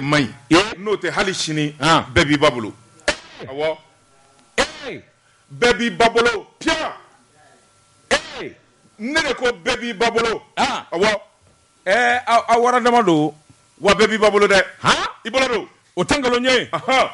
main n'o tɛ hali sini bɛɛ b'i ba bolo awɔ bɛɛ b'i ba bolo Pierre ne de ko bɛɛ b'i ba bolo awɔ a wara dama don wa bɛɛ b'i ba bolo dɛ i bolo don o tɛ nkalon ye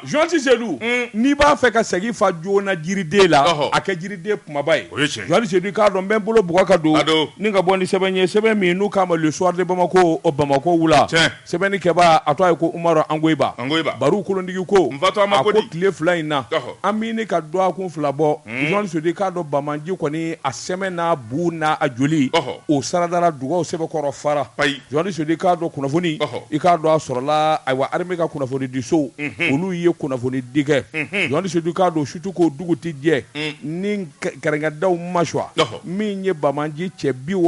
Joanti Seydou n'i b'a fɛ ka segin fa joona jiriden la a kɛ jiriden kumaba ye Joanti Seydou k'a dɔn n bɛ n bolo bugɔ ka don ni ka bɔ ni sɛbɛn ye sɛbɛn min n'u k'a ma le soir de Bamako o Bamako wula sɛbɛnni kɛbaa a tɔgɔ ye ko Umaru Angoyiba Baru kolondigi ko a ko tile fila in na an bɛ ɲini ka dɔgɔkun fila bɔ Joanti Seydou k'a dɔn Bamaji kɔni a sɛmɛ n'a bu n'a a joli o saradara dugaw sɛbɛkɔrɔ fara Joanti Seydou k'a dɔn kunnafoni i k'a dɔn a sɔrɔla ayiwa armée ka kunnafoni di so olu ye kunnafoni di kɛ Joanti Seydou k'a dɔn surtout ko dugu ti jɛ ni kɛrɛnkɛdaw ma choix min ye Bamaji cɛ 56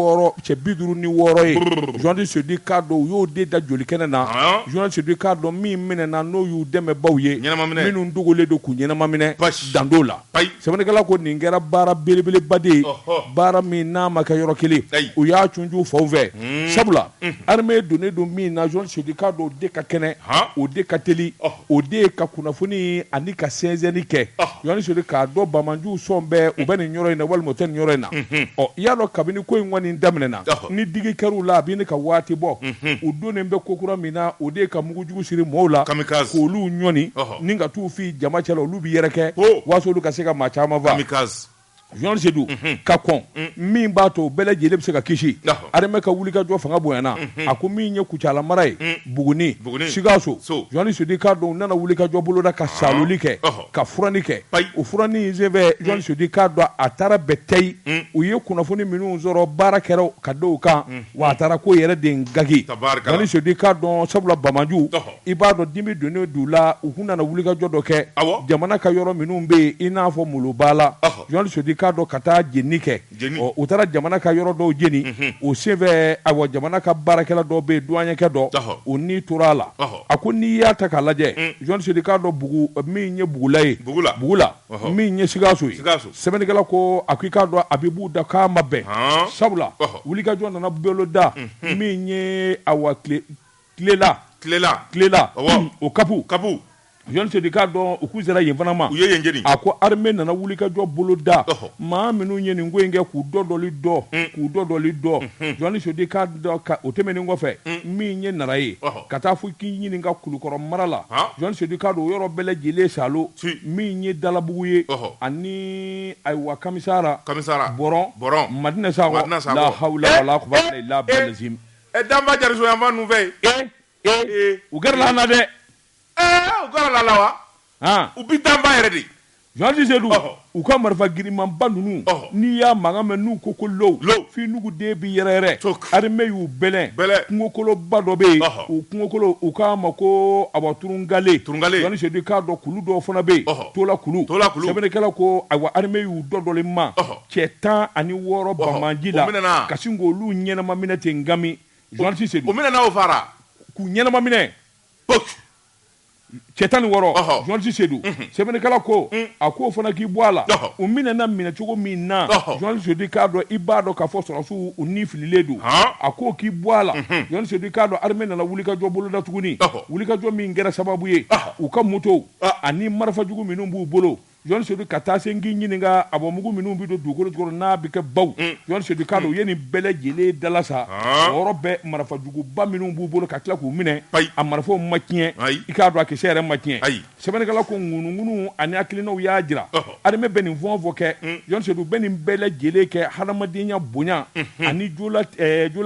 ye Joanti Seydou k'a dɔn u y'o de da joli kɛnɛ na Joanti Seydou k'a dɔn min minɛna n'o y'u dɛmɛbaw ye minnu dogolen don k'u ɲɛnama minɛ dando la sɛbɛnnikɛla ko nin kɛra baara belebeleba de ye baara min n'a ma kɛ yɔrɔ kelen u y'a cunju faw fɛ sabula armée donnen don min na Joanti Seydou k'a dɔn o de ka kɛnɛ o de ka teli o de ye ka kunnafoni ani ka sɛnsɛnni kɛ Joanti Seydou k'a dɔn Bamajiw sɔn bɛɛ u bɛ nin yɔrɔ in na walima u tɛ nin yɔrɔ in na i y'a dɔn kabini ko in kɔni daminɛna ni digi kɛr'u la a bɛ ne ka waati bɔ u donnen bɛ ko kura min na o de ye ka mugujugu siri mɔɔw la k'olu ɲɔni ni ka t'u fi jama cɛla olu bɛ yɛrɛ kɛ waasa olu ka se ka maa caman fa Joanti Seydou ka kɔn min b'a to bɛɛ lajɛlen bɛ se ka kisi armée ka wulikajɔ fanga bonyana a ko min ye Kucala mara ye Buguni Sikaso Joanti Seydou k'a dɔn u nana wulikajɔ boloda ka saloli kɛ ka furani kɛ o furani in senfɛ Joanti Seydou k'a dɔn a taara bɛɛ tɛyi u ye kunnafoni minnu sɔrɔ baara kɛra ka d'o kan wa a taara ko yɛrɛ de ngagi Joanti Seydou k'a dɔn sabula Bamajiw i b'a dɔn dimi donnen d'u la u kun nana wulikajɔ dɔ kɛ jamana ka yɔrɔ minnu bɛ yen i n'a fɔ Molobala Joanti Seydou k'a dɔn ka taa jeni kɛ u taara jamana ka yɔrɔ dɔw jeni o senfɛ awa jamana ka baarakɛla dɔw bɛ yen douanier dɔ o ni tora a la a ko n'i y'a ta k'a lajɛ Joanti Seydou k'a dɔn bugu min ye Bugula ye Bugula min ye Sikaso ye sɛbɛnnikɛla ko a ko i k'a dɔn Abibu da k'a ma bɛn sabula wulikajɔ nana boloda min ye awa tilela o kapu Joanti Seydou k'a dɔn u k'u sera yen fana ma a ko armée nana wulikajɔ boloda maa minnu ye nin ko in kɛ k'u dɔdɔli dɔ Joanti Seydou k'a dɔn o tɛmɛnen kɔfɛ min ye Nara ye ka taa fo k'i ɲininka Kulukɔrɔ mara la Joanti Seydou k'a dɔn o yɔrɔ bɛɛ lajɛlen salo min ye Dalabugu ye ani ayiwa Kamisara Bɔrɔn Madina Sakɔ la hawla wala quwwata illa billah Damba Jariso yan fan ninnu fɛ u gɛrɛ la an na dɛ u gɛrɛ la wa u bi Damba yɛrɛ de Joanti Seydou u ka marifa girinmanba ninnu n'i y'a mankan mɛn n'u ko ko low f'i nugu den bi yɛrɛ armée y'u bɛlɛn kungokoloba dɔ bɛ yen o kungokolo u k'a ma ko awa Turungale Joanti Seydou k'a dɔn kulu dɔw fana bɛ yen Tola kulu sɛbɛnnikɛla ko ayiwa armée y'u dɔdɔli ma cɛ 16 Bamaji la ka sin k'olu ɲɛnama minɛ ten ngami Joanti Seydou o minɛ n'aw fara k'u ɲɛnama minɛ cɛ 16 Joanti Seydou sɛbɛnnikɛla ko a ko fana k'i bɔ a la u minɛna minɛ cogo min na Joanti Seydou k'a dɔn i b'a dɔn k'a fɔ sɔrɔsiw u ni fililen don a ko k'i bɔ a la Joanti Seydou k'a dɔn armée nana wulikajɔ boloda tuguni wulikajɔ min kɛra sababu ye u ka moto ani marifajugu minnu b'u bolo Joanti Seydou ka taa se n k'i ɲininka abɔmugu minnu bɛ don dugukolo jukɔrɔ n'a bɛ kɛ baw Joanti Seydou k'a dɔn u ye nin bɛɛ lajɛlen dala sa o yɔrɔ bɛɛ marifajuguba minnu b'u bolo ka tila k'u minɛ a marifaw ma tiɲɛ i k'a dɔn a kisɛ yɛrɛ ma tiɲɛ sɛbɛnnikɛla ko ŋunuŋunu ani hakilinaw y'a jira armée bɛ nin fɛn o fɛn kɛ Joanti Seydou bɛ nin bɛɛ lajɛlen kɛ hadamadenya bonya ani jola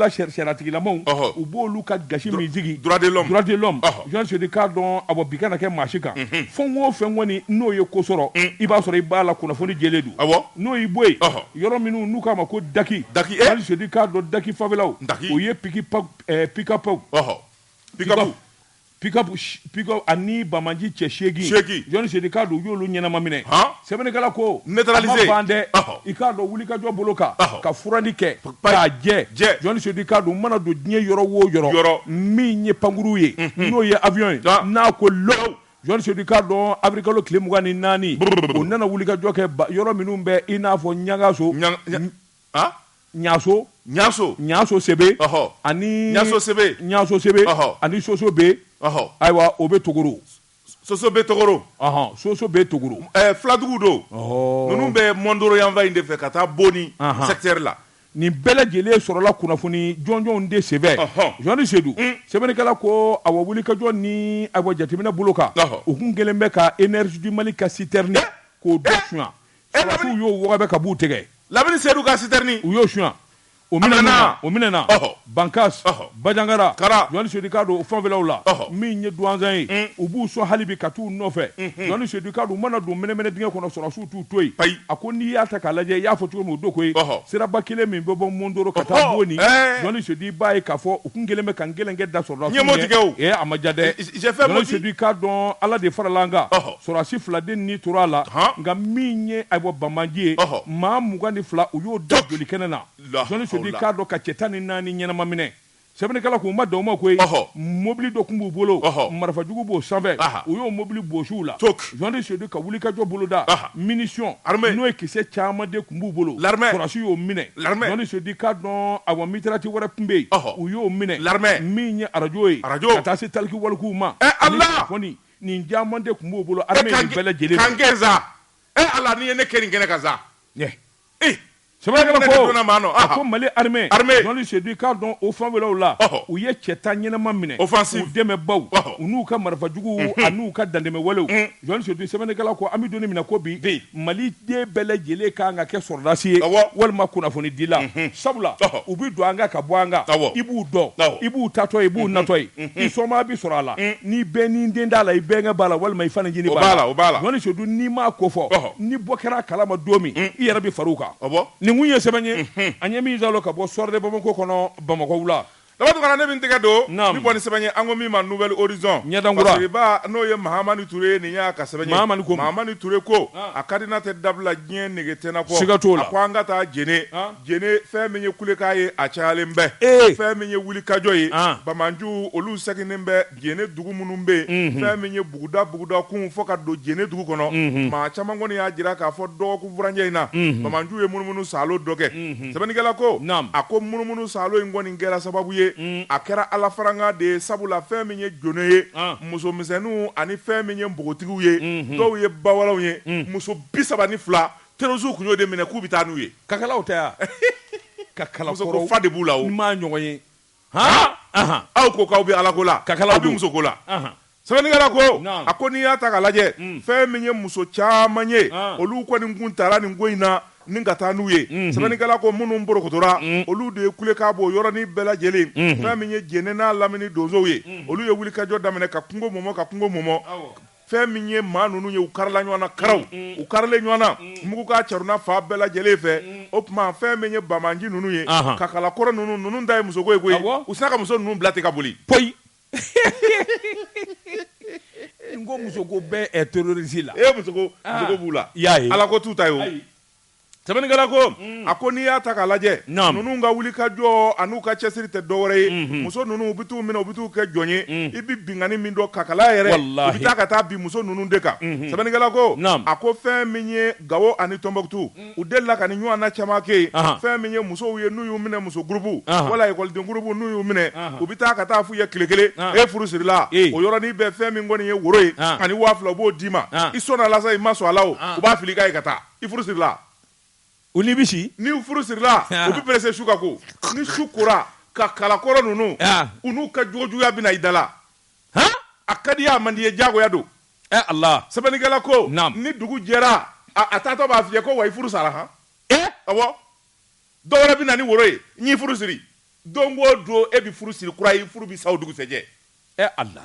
sariyatigilamaw u b'olu ka gasi min sigi droit de l'homme Joanti Seydou k'a dɔn abɔ bi kana kɛ maa si kan fɛn o fɛn kɔni n'o ye ko sɔrɔ i b'a sɔrɔ i b'a la kunnafoni jɛlen don n'o y'i bɔ yen yɔrɔ minnu n'u k'a ma ko daki Joanti Seydou k'a dɔn daki fafelaw o ye pick-up ani Bamaji cɛ 8 Joanti Seydou k'a dɔn u y'olu ɲɛnama minɛ sɛbɛnnikɛla ko neutralisé a ma ban dɛ i k'a dɔn wulikajɔ bolo kan ka furani kɛ k'a jɛ Joanti Seydou k'a dɔn u mana don diɲɛ yɔrɔ o yɔrɔ min ye pankuru ye n'o ye avion ye n'a ko low Joanti Seydou k'a dɔn avrikalo tile 24 o nana wulikajɔ kɛ yɔrɔ minnu bɛ i n'a fɔ Ɲangaso Ɲaso Sebe ani Ɲaso Sebe ani Soso be ayiwa o bɛ Togoro soso bɛ Togoro soso bɛ Togoro Filadugu don ninnu bɛ Mondoro yanfan in de fɛ ka taa Boni secteur la nin bɛɛ lajɛlen sɔrɔla kunnafoni jɔnjɔnw de sɛbɛ Jean Seydou sɛbɛnnikɛla ko awa wulikajɔ ni awa jateminɛ bolo kan u kun kɛlen bɛ ka énergie du Mali ka citerne k'o dɔ suɲɛ sɔrɔsiw y'o wagabɛ ka b'u tigɛ Lamini Seydou ka citerne u y'o suɲɛ o minɛna Bankas Bajangara Jean Seydou ka don o fanfɛlaw la min ye douanzan ye u b'u sɔn hali bi ka t'u nɔfɛ Jean Seydou ka don u mana don mɛnɛmɛnɛ dingɛ kɔnɔ sɔrɔsiw t'u to yen a ko n'i y'a ta k'a lajɛ i y'a fɔ cogo min o don koyi siraba kelen min bɛ bɔ Mondoro ka taa Boni Jean Seydou b'a ye k'a fɔ u kun kelen bɛ ka ngelenkɛ da sɔrɔdasiw ɲɛ a ma ja dɛ Jean Seydou ka dɔn Ala de farala an kan sɔrɔdasi 2 den ni tora a la nka min ye ayiwa Bamaji ye maa 22 u y'o da joli kɛnɛ na Seydou k'a dɔn ka cɛ 14 ɲɛnama minɛ sɛbɛnnikɛla k'u ma dan o ma koyi mobili dɔ kun b'u bolo marifajugu b'o sanfɛ u y'o mobili bosiw la Jean Seydou ka wulikajɔ boloda munition n'o ye kisɛ caman de kun b'u bolo sɔrɔdasi y'o minɛ Jean Seydou k'a dɔn awa mitrailleur wɛrɛ kun bɛ yen u y'o minɛ min ye arajo ye ka taa se taliki walikuw ma fɔni nin caman de kun b'o bolo armée nin bɛɛ lajɛlen kan kɛ za Ala ni ye ne kɛ nin kɛnɛ kan za sɛbɛnnikɛla ko a ko Mali armée Jean Seydou k'a dɔn o fanfɛlaw la u ye cɛ 10 ɲɛnama minɛ u dɛmɛbaw u n'u ka marifajuguw a n'u ka dandɛmɛwalew Jean Seydou sɛbɛnnikɛla ko an bɛ donni minɛ ko bi Mali den bɛɛ lajɛlen kan ka kɛ sɔrɔdasi ye walima kunnafoni dila sabula u bɛ don an kan ka bɔ an kan i b'u dɔn i b'u tatɔ ye i b'u natɔ ye i sɔnma bɛ sɔrɔ a la ni bɛɛ ni den t'a la i bɛnkɛ b'a la walima i fana jini b'a la Jean Seydou n'i m'a ko fɔ ni bɔ kɛra a kalama don min i yɛrɛ bɛ far'u kan nin kun ye sɛbɛn ye an ye min zalo ka bɔ Soir de Bamako kɔnɔ Bamakɔ la Labatugana ne bɛ n tɛgɛ don ni bɔ ni sɛbɛn ye an ko min ma Nouvelle Horizon ɲɛdankura n'o ye Mahamani Touré nin y'a ka sɛbɛn ye Mahamani Touré ko a kadina tɛ dabila diɲɛ nege tɛna kɔ siga t'o la a ko an ka taa Jene fɛn min ye kulekan ye a cayalen bɛ fɛn min ye wulikajɔ ye Bamanju olu sɛginen bɛ Jene dugu minnu bɛ yen fɛn min ye buguda kun fɔ ka don Jene dugu kɔnɔ maa caman kɔni y'a jira k'a fɔ dɔgɔkun furancɛ in na Bamanju ye munumunu salo dɔ kɛ sɛbɛnnikɛla ko a ko munumunu salo in kɔni kɛra sababu ye a kɛra Ala faranga de ye sabula fɛn min ye jone ye musomisɛnninw ani fɛn min ye npogotigiw ye dɔw ye bawalaw ye muso 32 terrorisiw kun y'o de minɛ k'u bɛ taa n'u ye kakalaw tɛ ya kakala muso ko fa de b'u la o m'a ɲɔgɔn ye aw ko k'aw bɛ Ala ko la aw bɛ muso ko la sɛbɛnnikɛla ko a ko n'i y'a ta k'a lajɛ fɛn min ye muso caman ye olu kɔni kun taara nin ko in na ni ka taa n'u ye sɛbɛnnikɛla ko minnu borokotora olu de ye kulekan bɔ yɔrɔnin bɛɛ lajɛlen fɛn min ye Jene n'a Lamini donsow ye olu ye wulikajɔ daminɛ ka kungo mɔmɔ fɛn min ye maa ninnu ye u karila ɲɔgɔn na karaw u karilen ɲɔgɔn na mugu ka caruna fa bɛɛ lajɛlen fɛ o tuma fɛn min ye Bamanji ninnu ye kakalakɔrɔ ninnu ta ye musoko ye koyi u sina ka muso ninnu bila ten ka boli poyi n ko musoko bɛɛ terroriste la musoko b'u la Ala ko t'u ta ye o sɛbɛnnikɛla ko a ko n'i y'a ta k'a lajɛ ninnu ka wulikajɔ a n'u ka cɛsiri tɛ dɔwɛrɛ ye muso ninnu u bɛ t'u minɛ u bɛ t'u kɛ jɔn ye i bɛ binkani min dɔn kakala yɛrɛ u bɛ taa ka taa bin muso ninnu de kan sɛbɛnnikɛla ko a ko fɛn min ye Gawo ani Tɔnbɔkutu u delila ka nin ɲɔgɔn na caman kɛ yen fɛn min ye musow ye n'u y'u minɛ muso gurupu wala ekɔliden gurupu n'u y'u minɛ u bɛ taa ka taa f'u ye tile kelen e furu sirila o yɔrɔnin bɛɛ fɛn min kɔni ye woro ye ani 2000 u b'o d'i ma i sɔnna a la sa i ma sɔn a la o u b'a fili k'a ye ka taa i furu sirila u ni bisi ni furu sirila u bɛ presse su ka ko ni su kora ka kalakɔrɔ ninnu u n'u ka jogojuguya bɛna i da la a ka di a man di ye jagoya don Allah sɛbɛnnikɛla ko ni dugu jɛra a taatɔ b'a f'i ye ko wa i furu sara awɔ dɔ wɛrɛ bɛ na ni woro ye n y'i furu siri don o don e bɛ furu siri kura ye i furu bɛ sa o dugusɛjɛ Allah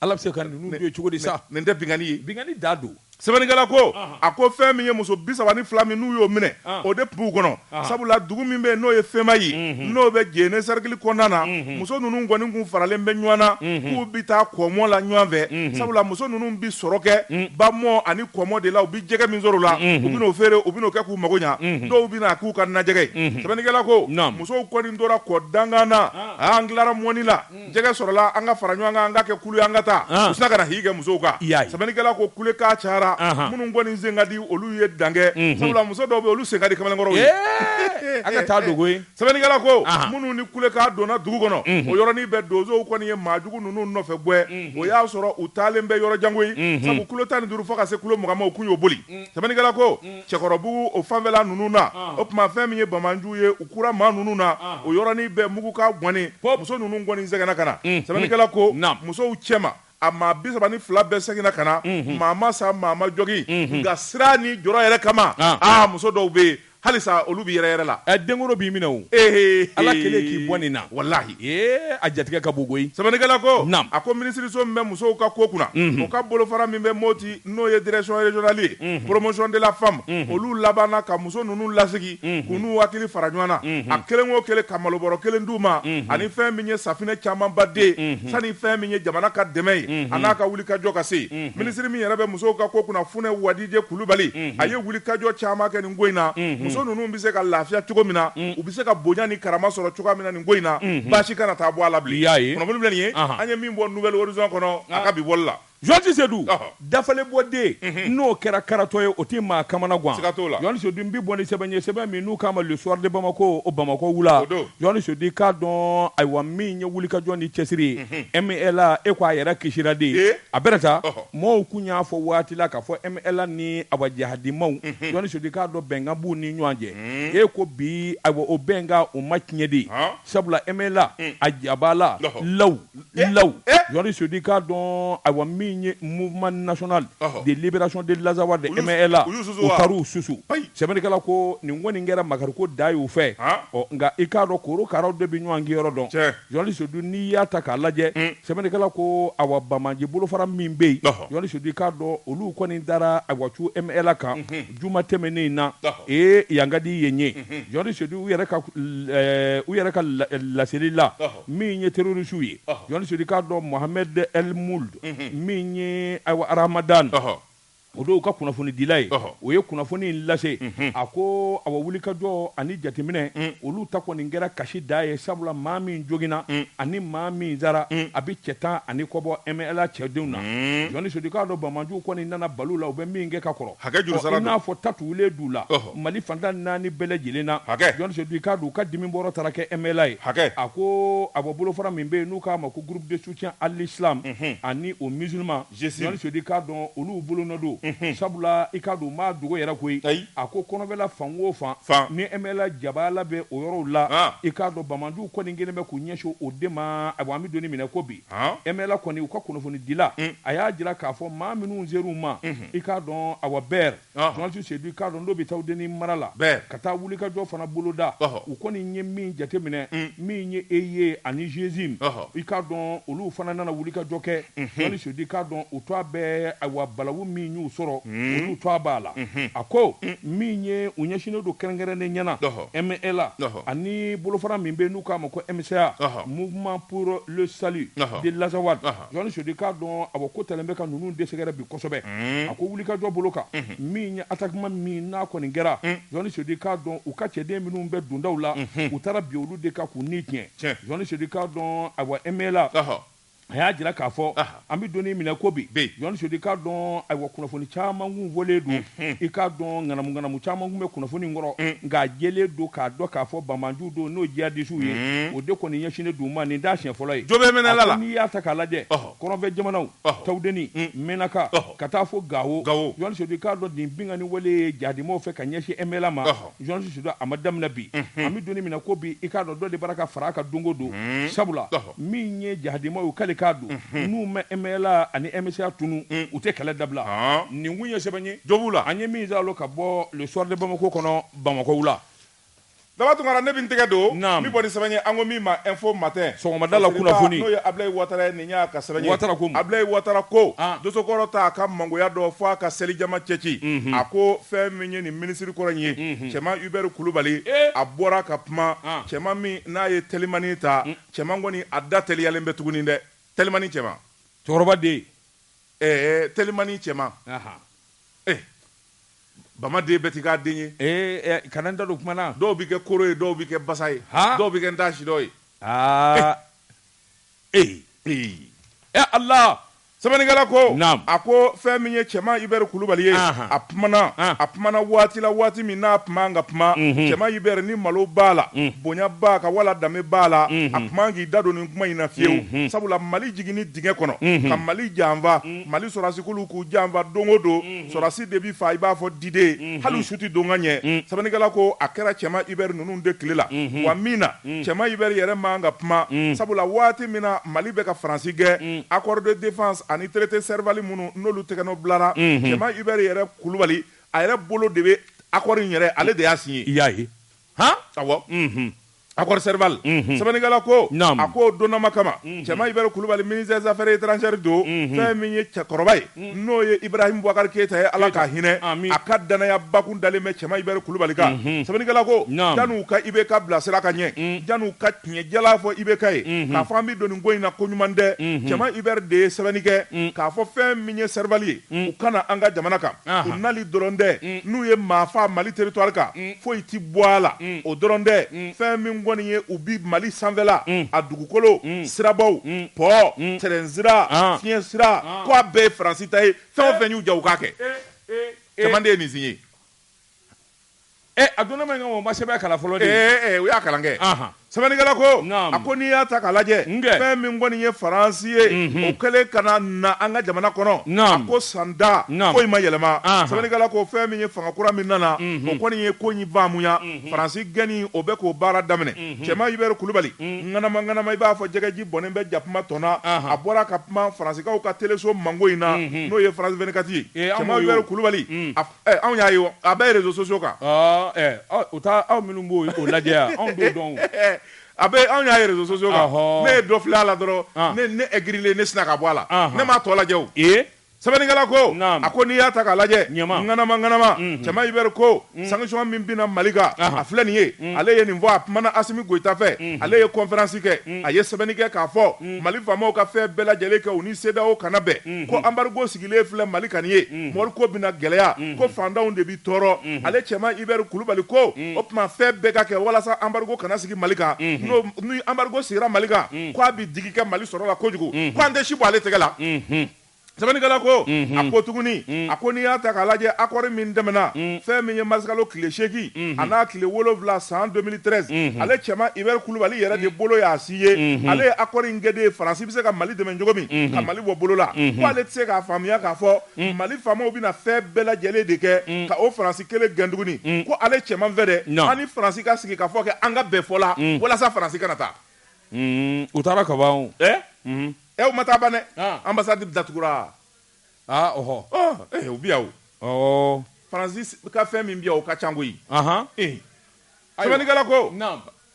Ala bɛ se ka ninnu don cogo di sa nin tɛ binkani ye binkani da don sɛbɛnnikɛla ko a ko fɛn min ye muso 32 min n'u y'o minɛ o de tun b'u kɔnɔ sabula dugu min bɛ yen n'o ye Fɛma ye n'o bɛ Jene cercle kɔnɔna na muso ninnu kɔni kun faralen bɛ ɲɔgɔn na k'u bɛ taa kɔmɔ la ɲɔgɔn fɛ sabula muso ninnu bɛ sɔrɔ kɛ bamɔ ani kɔmɔ de la u bɛ jɛgɛ min sɔrɔ o la u bɛn'o feere u bɛn'o kɛ k'u mago ɲa dɔw bɛ na k'u ka najɛgɛ ye sɛbɛnnikɛla ko musow kɔni tora kɔ dangan na an tilara mɔni la jɛgɛ sɔrɔla an ka fara ɲɔgɔn kan an ka kɛ kulu ye an ka taa u sina ka na higi kɛ musow kan sɛbɛnnikɛla ko kulekan cayara la minnu kɔni sen ka di olu ye dankɛ sabula muso dɔw bɛ olu sen ka di kamalenkɔrɔw ye a ka taa dogo ye sɛbɛnnikɛla ko minnu ni kulekan donna dugu kɔnɔ o yɔrɔnin bɛɛ donsow kɔni ye maajugu ninnu nɔfɛ bɔ o y'a sɔrɔ u taalen bɛ yɔrɔ jango ye sabu kulo 15 fo ka se kulo 20 ma u kun y'o boli sɛbɛnnikɛla ko cɛkɔrɔbugu o fanfɛla ninnu na o tuma fɛn min ye bamanju ye u kura maa ninnu na o yɔrɔnin bɛɛ mugu ka gɔni muso ninnu kɔni sɛgɛnna ka na sɛbɛnnikɛla ko musow cɛma a maa 32 bɛɛ segina ka na maa ma sa maa ma jogi nka sira ni jɔrɔ yɛrɛ kama muso dɔw bɛ yen halisa olu bi yɛrɛ la denkoro b'i minɛ o ala kelen k'i bɔ nin na wallahi a jatigɛ ka bon koyi sɛbɛnnikɛla ko a ko minisiriso min bɛ musow ka ko kunna o ka bolofara min bɛ Moti n'o ye direction régionale ye promotion de la femme olu labanna ka muso ninnu lasigi k'u n'u hakili fara ɲɔgɔn na a kelen o kelen ka malobɔrɔ kelen d'u ma ani fɛn min ye safinɛ camanba den sani fɛn min ye jamana ka dɛmɛ ye a n'a ka wulikajɔ ka se minisiri min yɛrɛ bɛ musow ka ko kunna Funɛ Wadije Kulubali a ye wulikajɔ caman kɛ nin ko in na muso ninnu bɛ se ka lafiya cogo min na u bɛ se ka bonya ni karama sɔrɔ cogo min na nin ko in na baasi kana taa bɔ a la bilen kunnafoni filɛ nin ye an ye min bɔ Nouvelle Horizon kɔnɔ a ka bi bɔli la Joanti Seydou dafale bɔden n'o kɛra karatɔ ye o tɛ maa kamana gan Joanti Seydou n bɛ bɔ ni sɛbɛn ye sɛbɛn min n'u k'a ma le soir de Bamako o Bamako wula Joanti Seydou k'a dɔn ayiwa min ye wulikajɔ ni cɛsiri ye ML e ko a yɛrɛ kisira de a bɛrɛ ta mɔɔw kun y'a fɔ waati la k'a fɔ ML ni Awa Jahadimaw Joanti Seydou k'a dɔn bɛnkan b'u ni ɲɔgɔn cɛ e ko bi ayiwa o bɛnkan o ma tiɲɛ de sabula ML a jabala law Joanti Seydou k'a dɔn ayiwa min mouvement national de libération de l'Azawad de MLA u taru susu sɛbɛnnikɛla ko nin kɔni kɛra makariko da y'u fɛ nka i k'a dɔn korokaraw de bɛ ɲɔgɔn kɛ yɔrɔ dɔn Joanti Seydou n'i y'a ta k'a lajɛ sɛbɛnnikɛla ko awa Bamaji bolofara min bɛ yen Joanti Seydou k'a dɔn olu kɔni dara awacu MLA kan juma tɛmɛnen na yan ka di yen ye Joanti Seydou u yɛrɛ ka laseli la min ye terroriste ye Joanti Seydou k'a dɔn Mohamed El Mould min ye ayiwa Ramadan o don ka kunnafoni dila ye o ye kunnafoni in lase a ko awa wulikajɔ ani jateminɛ olu ta kɔni kɛra kasi da ye sabula maa min jogina ani maa min zara a bɛ cɛ 10 ani kɔbɔ ML cɛdenw na Joanti Seydou k'a dɔn Bamajuw kɔni nana balu la u bɛ min kɛ ka kɔrɔ i n'a fɔ tatuwulen d'u la Mali fantan 4 bɛɛ lajɛlen na Joanti Seydou k'a dɔn u ka dimi bɔrɔ taara kɛ ML ye a ko awa bolofara min bɛ yen n'u k'a ma ko groupe de soutien à l'islam ani aux musulmans Joanti Seydou k'a dɔn olu bolonɔ don sabula i ka don maa dogo yɛrɛ koyi a ko kɔnɔbɛla fan o fan ni ML jabala bɛ o yɔrɔw la i k'a dɔn Bamajuw kɔni kelen bɛ k'u ɲɛsin o de ma an bɛ donni minɛ ko bi ML kɔni u ka kunnafoni dila a y'a jira k'a fɔ maa minnu ser'u ma i k'a dɔn awa bɛr Joanti Seydou i k'a dɔn n'o bɛ taa denni mara la ka taa wulikajɔ fana boloda u kɔni ye min jateminɛ min ye e ye ani Jésus i k'a dɔn olu fana nana wulikajɔ kɛ Joanti Seydou i k'a dɔn u tɔ bɛ awa balawu min y'u sɔrɔ olu to a b'a la a ko min ye u ɲɛsinnen don kɛrɛnkɛrɛnnen ɲɛna ML ani bolofara min bɛ n'u k'a ma ko MCA mouvement pour le salut de l'Azawad Joanti Seydou k'a dɔn a ko tɛlen bɛ ka ninnu dɛsɛgɛrɛ bi kosɛbɛ a ko wulikajɔ bolo kan min ye attaquement min n'a kɔni kɛra Joanti Seydou k'a dɔn u ka cɛden minnu bɛ dondaw la u taara bi olu de kan k'u ni tiɲɛ Joanti Seydou k'a dɔn awa ML a y'a jira k'a fɔ an bɛ donni minɛ ko bi Joanti Seydou k'a dɔn ayiwa kunnafoni caman kun fɔlen don i k'a dɔn ŋanamu caman kun bɛ kunnafoni in kɔrɔ nka a jɛlen don k'a dɔn k'a fɔ Bamajuw don n'o jihadisiw ye o de kɔni ɲɛsinnen d'u ma nin t'a siɲɛ fɔlɔ ye a ko n'i y'a ta k'a lajɛ kɔrɔnfɛ jamanaw Tawudeni Menaka ka taa fɔ Gawo Joanti Seydou k'a dɔn nin bingani wale ye jihadimaw fɛ ka ɲɛsin ML ma Joanti Seydou a ma daminɛ bi an bɛ donni minɛ ko bi i k'a dɔn dɔ de bɔra ka fara a kan don o don sabula min ye jihadimaw k'ale k'a don n'u ma ML ani MCA tunu u tɛ kɛlɛ dabila nin kun ye sɛbɛn ye jobu la an ye min zalo ka bɔ le soir de Bamako kɔnɔ Bamako la Daba Tunkara ne bɛ n tɛgɛ don min bɔ ni sɛbɛn ye an ko min ma info matin sɔgɔmada la kunnafoni n'o ye Abilaye Ouattara ye nin y'a ka sɛbɛn ye Abilaye Ouattara ko dosokɔrɔ ta a ka mangoya dɔ fɔ a ka selijama cɛci a ko fɛn min ye nin minisiri kɔrɔ in ye cɛman Hubert Kulubali a bɔra ka kuma cɛman min n'a ye telimani ta cɛman kɔni a da teliyalen bɛ tuguni dɛ telimani cɛman cɛkɔrɔba den telimani cɛman Bamaden bɛɛ ti k'a den ye kana n da don kuma na dɔw bɛ kɛ koro ye dɔw bɛ kɛ basa ye dɔw bɛ kɛ ntaasi dɔ ye Allah sɛbɛnnikɛla ko a ko fɛn min ye cɛman Ibɛri Kulubali ye a kumana waati la waati min n'a kuma ka kuma cɛman Ibɛri ni malo b'a la bonya b'a ka wala danbe b'a la a kuma k'i da don nin kuma in na fiyewu sabula Mali jiginni dingɛ kɔnɔ ka Mali janfa Mali sɔrasikulu k'u janfa don o don sɔrasi de bi fa i b'a fɔ dide hali su tɛ don ka ɲɛ sɛbɛnnikɛla ko a kɛra cɛman Ibɛri ninnu de tile la wa min na cɛman Ibɛri yɛrɛ man ka kuma sabula waati min na Mali bɛ ka Faransi gɛn accord de défense ani traité Servali minnu n'olu tɛgɛnɔ bilara cɛman Ibɛri yɛrɛ Kulubali a yɛrɛ bolo de bɛ accord in yɛrɛ ale de y'a signé i y'a ye awɔ accord Serval sɛbɛnnikɛla ko a ko donnama kama cɛman Ibɛri Kulubali ministre des affaires étrangères don fɛn min ye cɛkɔrɔba ye n'o ye Ibrahim Boubacar Keita ye Ala ka hinɛ a ka danaya bakun dalen bɛ cɛman Ibɛri Kulubali kan sɛbɛnnikɛla ko jan'u ka IBK bilasira ka ɲɛ jan'u ka tiɲɛjɛla fɔ IBK ye k'a fɔ an bɛ don nin ko in na ko ɲuman tɛ cɛman Ibɛri de ye sɛbɛnni kɛ k'a fɔ fɛn min ye Serval ye u kana an ka jamana kan u nali dɔrɔn tɛ n'u ye maa fa Mali territoire kan foyi ti bɔ a la o dɔrɔn tɛ fɛn min kɔni ye u bi Mali sanfɛla a dugukolo sirabaw pɔ terrain sira fiɲɛ sira ko a bɛɛ ye Faransi ta ye fɛn o fɛn y'u ja u k'a kɛ cɛman de ye nin signé a donna ma ŋa o ma sɛbɛn kalan fɔlɔ de u y'a kalan kɛ sɛbɛnnikɛla ko a ko n'i y'a ta k'a lajɛ fɛn min kɔni ye Faransi ye o kɛlen ka na an ka jamana kɔnɔ a ko sanda ko in ma yɛlɛma sɛbɛnnikɛla ko fɛn min ye fanga kura min nana o kɔni ye ko in faamuya Faransi gɛnni o bɛ k'o baara daminɛ cɛman Ibɛri Kulubali ŋanama i b'a fɔ jɛgɛji bɔnnen bɛ jakuma tɔnna a bɔra ka kuma Faransikaw ka téléso mango in na n'o ye France 24 ye cɛman Ibɛri Kulubali anw y'a ye a bɛ réseaux sociaux kan o t'a aw minnu b'o lajɛ yan anw t'o dɔn a bɛ anw y'a ye réseaux sociaux kan ne ye dɔ filɛ a la dɔrɔn ne aigrilen ne sina ka bɔ a la ne m'a tɔ lajɛ o sɛbɛnnikɛla ko a ko n'i y'a ta k'a lajɛ ŋanama cɛman Ibɛri ko sanction min bɛna Mali kan a filɛ nin ye ale ye nin fɔ a kumana Asimi Goyita fɛ ale ye conférence kɛ a ye sɛbɛnni kɛ k'a fɔ Mali faamaw ka fɛn bɛɛ lajɛlen kɛ u ni CEDEAO kana bɛn ko embargo sigilen filɛ Mali kan nin ye mɔri ko bɛna gɛlɛya ko fantanw de bi tɔɔrɔ ale cɛman Ibɛri Kulubali ko o tuma fɛn bɛɛ ka kɛ walasa embargo kana sigi Mali kan ni embargo sigira Mali kan ko a bi digi kɛ Mali sɔrɔ la kojugu ko an tɛ si bɔ ale tɛgɛ la sɛbɛnnikɛla ko a ko tuguni a ko n'i y'a ta k'a lajɛ accord min tɛmɛna fɛn min ye marisikalo tile 8 a n'a tile 7 san 2013 ale cɛman Ibɛri Kulubali yɛrɛ de bolo y'a si ye ale ye accord in kɛ de Faransi bɛ se ka Mali dɛmɛ cogo min ka Mali bɔ bolo la ko ale tɛ se k'a faamuya k'a fɔ Mali faamaw bɛna fɛn bɛɛ lajɛlen de kɛ ka o Faransi kelen gɛn tuguni ko ale cɛman fɛ dɛ an ni Faransi ka sigi ka fɔ kɛ an ka bɛn fɔ la walasa Faransi kana taa u taara ka ban o ma taa ban dɛ ambassade datugura u bi yan o Faransi ka fɛn min bi yan o ka ca koyi sɛbɛnnikɛla ko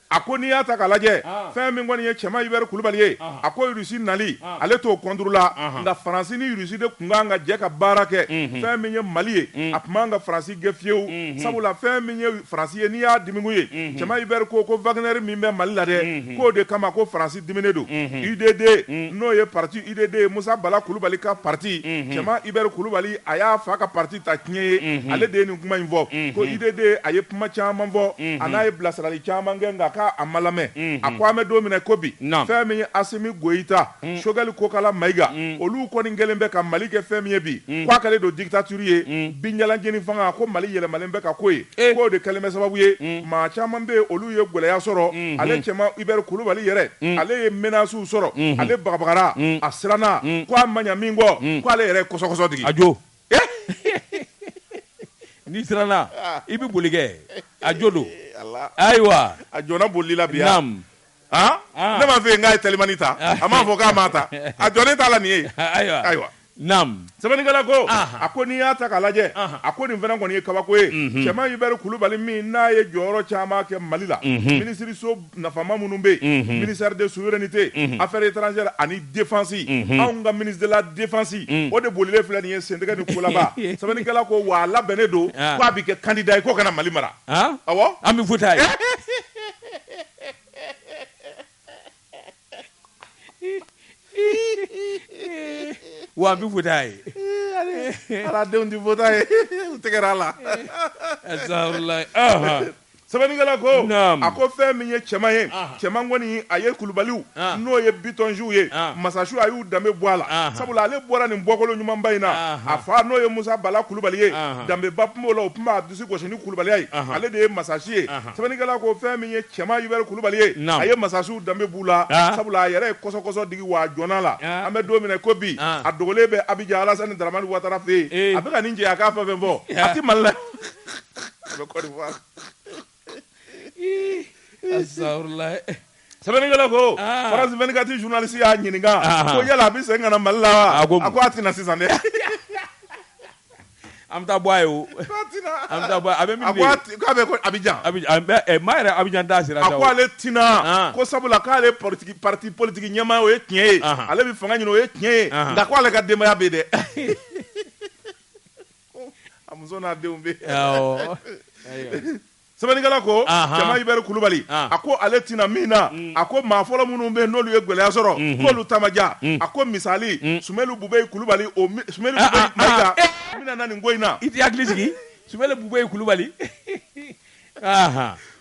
a ko n'i y'a ta k'a lajɛ fɛn min kɔni ye cɛman Ibɛri Kulubali ye a ko Rusi nali ale t'o contre la nka Faransi ni Rusi de tun kan ka jɛ ka baara kɛ fɛn min ye Mali ye a tun man ka Faransi gɛn fiyewu sabula fɛn min ye Faransi ye n'i y'a dimimu ye cɛman Ibɛri ko Wagner min bɛ Mali la dɛ k'o de kama ko Faransi diminen don UDD n'o ye parti UDD ye Musa Bala Kulubali ka parti cɛman Ibɛri Kulubali a y'a fa ka parti ta tiɲɛ ye ale de ye nin kuma in fɔ ko UDD a ye kuma caman fɔ a n'a ye bilasirali caman kɛ nka a ma lamɛn a ko an bɛ don min na ko bi fɛn min ye Asimi Goyita Choguel Kokala Mayiga olu kɔni kɛlen bɛ ka Mali kɛ fɛn min ye bi k'a kɛlen don dictature ye binjalanjeni fanga ko Mali yɛlɛmalen bɛ ka ko ye k'o de kɛlen bɛ sababu ye maa caman bɛ olu ye gɛlɛya sɔrɔ ale cɛman Ibɛri Kulubali yɛrɛ ale ye menaces sɔrɔ ale bagabagara a siranna ko a ma ɲɛ min kɔ ko ale yɛrɛ ye kɔsɔkɔsɔ digi a jo n'i siranna i bɛ boli kɛ a jo don ayiwa a jɔna bolili la bi ne m'a fɛ yen k'a ye telimani ta a m'a fɔ k'a m'a ta a jɔnen t'a la nin ye ayiwa sɛbɛnnikɛla ko a ko n'i y'a ta k'a lajɛ a ko nin fana kɔni ye kabako ye cɛman Ibɛri Kulubali min n'a ye jɔyɔrɔ caman kɛ Mali la minisiriso nafama minnu bɛ yen ministère de souveraineté affaires étrangères ani défense anw ka ministre de la défense o de bolilen filɛ nin ye sentɛgɛ ni kolaba sɛbɛnnikɛla ko wa a labɛnnen don k'a bɛ kɛ candidat ye k'o kana Mali mara awɔ an bɛ fɔ t'a ye wa an bɛ fɔ t'a ye ala denw tɛ fɔ t'a ye u tɛgɛra a la sɛbɛnnikɛla ko a ko fɛn min ye cɛman ye cɛman kɔni a ye kulubaliw n'o ye bitonsiw ye masasiw a y'u danbe bɔ a la sabula ale bɔra nin bɔkolo ɲumanba in na a fa n'o ye Musa Bala Kulubali ye danbeba tun b'o la o tun b'a dusu gosi ni kulubaliya ye ale de ye masasi ye sɛbɛnnikɛla ko fɛn min ye cɛman Yubɛri Kulubali ye a ye masasiw danbe b'u la sabula a yɛrɛ ye kɔsɔkɔsɔ digi wa a jɔnna la an bɛ don minɛ ko bi a dogolen bɛ Abidjan Alasani Daramani Ouattara fɛ yen a bɛ ka nin jɛ a k'a fɛn fɛn fɔ a ti Mali la a bɛ Côte d'Ivoire sɛbɛnnikɛla ko France 24 journaliste y'a ɲininka ko yala a bɛ segin ka na Mali la wa a ko a tɛna sisan dɛ an bɛ taa bɔ a ye o an bɛ taa bɔ a bɛ min de k'a bɛ ko Abidjan maa yɛrɛ Abidjan t'a sira a ko ale tɛna ko sabula k'ale parti politique ɲɛmaa o ye tiɲɛ ye ale bɛ fanga ɲini o ye tiɲɛ ye nka ko ale ka denbaya bɛ dɛ a muso n'a denw bɛ sɛbɛnnikɛla ko cɛman Yubɛri Kulubali a ko ale tɛna min na a ko maa fɔlɔ minnu bɛ yen n'olu ye gɛlɛya sɔrɔ k'olu ta ma diya a ko misali Sumeli Bubeyi Kulubali o Sumeli Bubeyi Mayiga min nana nin ko in na i tɛ hakili sigi Sumeli Bubeyi Kulubali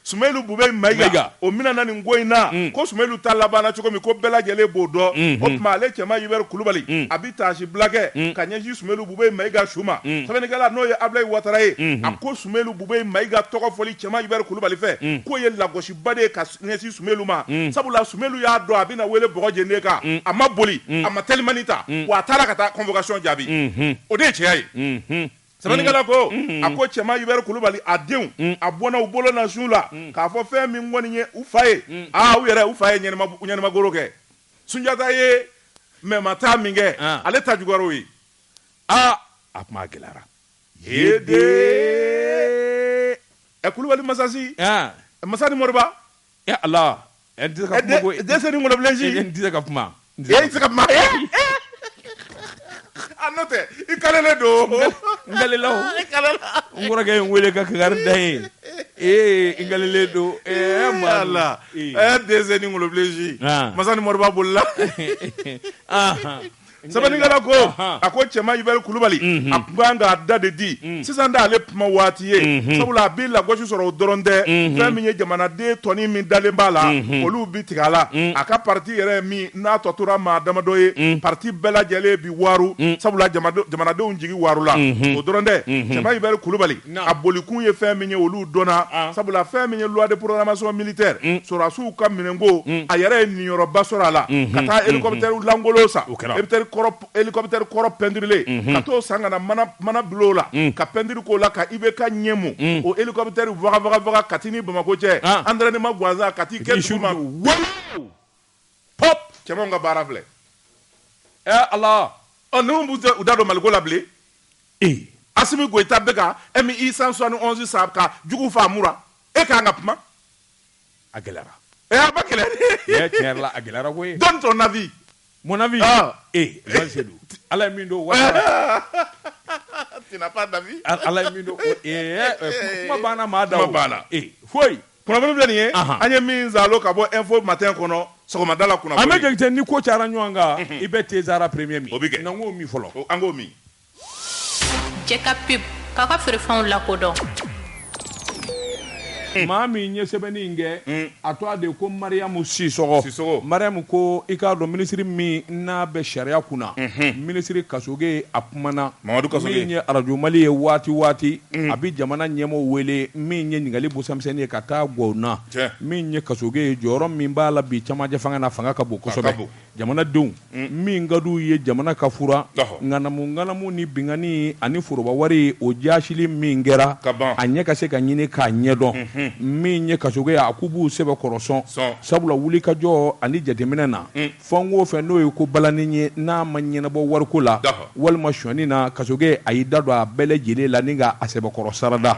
Sumeli Bubeyi Mayiga o mina na nin ko in na ko Sumeli ta labanna cogo min ko bɛɛ lajɛlen b'o dɔn o tuma ale cɛman Yubɛri Kulubali a bɛ taasi bila kɛ ka ɲɛsin Sumeli Bubeyi Mayiga su ma sɛbɛnnikɛla n'o ye Abilaye Ouattara ye a ko Sumeli Bubeyi Mayiga tɔgɔ fɔli cɛman Yubɛri Kulubali fɛ k'o ye lagosiba de ye ka ɲɛsin Sumeli ma sabula Sumeli y'a dɔn a bɛna wele bɔgɔ jɛnden kan a ma boli a ma telimani ta wa a taara ka taa convocation jaabi o de ye cɛya ye sɛbɛnnikɛla ko a ko cɛman Yubɛri Kulubali a denw a bɔnna u bolo na sun la k'a fɔ fɛn min kɔni ye u fa ye u yɛrɛ u fa ye ɲɛnɛmagoro kɛ Sunjata ye mɛma min kɛ ale ta juguyara o ye a kuma gɛlɛyara Kulubali masasi Masa ni Moriba Allah dɛsɛ ni Ngoloblenji n tɛ se ka kuma n tɛ se ka kuma a n'o tɛ i kalelen don n kalela o n kɔrɔkɛ ye n wele ka kangari da ye n kalelen don Allah dɛsɛ ni Ngoloblenji Masa ni Moriba bolila sɛbɛnnikɛla ko a ko cɛman Yubɛri Kulubali a tun kan k'a da de di sisan d'ale kuma waati ye sabula a bɛ lagosi sɔrɔ o dɔrɔn tɛ fɛn min ye jamanaden tɔni min dalen b'a la olu bi tigɛ a la a ka parti yɛrɛ min n'a tɔ tora maa damadɔ ye parti bɛɛ lajɛlen bi waaru sabula jamanadenw jigi waaru la o dɔrɔn tɛ cɛman Yubɛri Kulubali a bolikun ye fɛn min ye olu dɔnna sabula fɛn min ye loi de programmation militaire sɔrɔdasiw ka minɛnko a yɛrɛ ye ninyɔrɔba sɔrɔ a la ka taa hélicoptère langolo sa hélicoptère kɔrɔ peinturé ka t'o san ka na mana bulon la ka peinture k'o la ka IBK ɲɛmu o hélicoptère vaga Kati Bamako cɛ entraînement Gwanza Kati kɛ dugu ma pop cɛmanw ka baara filɛ Allah ninnu b'u da don Maliko la bilen Asimi Goïta bɛ ka MI 171 sa ka jugu fa mura e k'an ka kuma a gɛlɛyara a ba gɛlɛya tiɲɛ yɛrɛ la a gɛlɛyara koyi donne ton avis mon avis Jean Sedou ala min do Ouattara tu n'as pas d'avis ala min do kuma banna maa da kuma banna foyi kunnafoni filɛ nin ye an ye min zalo ka bɔ info matin kɔnɔ sɔgɔmada la kunnafoni an bɛ jate ni ko cayara ɲɔgɔn kan i bɛ Tezara premier min o bɛ kɛ n'an k'o min fɔlɔ an k'o min jɛ ka pub k'a ka feerefɛnw lakodɔn maa min ye sɛbɛnni in kɛ a tɔgɔ de ko Mariamu Sisɔgɔ Mariamu ko i k'a dɔn minisiri min n'a bɛ sariya kunna minisiri Kasoge a kumana min ye Radio Mali ye waati a bɛ jamana ɲɛmɔgɔw wele min ye ɲininkali busanmisɛnnin ye ka taa Gwawuna min ye Kasoge ye jɔyɔrɔ min b'a la bi camancɛ fanga na fanga ka bon kosɛbɛ jamanadenw min ka d'u ye jamana ka fura ŋanamu ni bingani ani foroba wari o jaasili min kɛra a ɲɛ ka se ka ɲini k'a ɲɛdɔn min ye Kasoge a k'u b'u sɛbɛ kɔrɔsɔn sabula wulikajɔ ani jateminɛ na fɛn o fɛn n'o ye ko balani ye n'a ma ɲɛnabɔ wariko la walima sɔnni na Kasoge a y'i da don a bɛɛ lajɛlen la ni ka a sɛbɛkɔrɔ sarada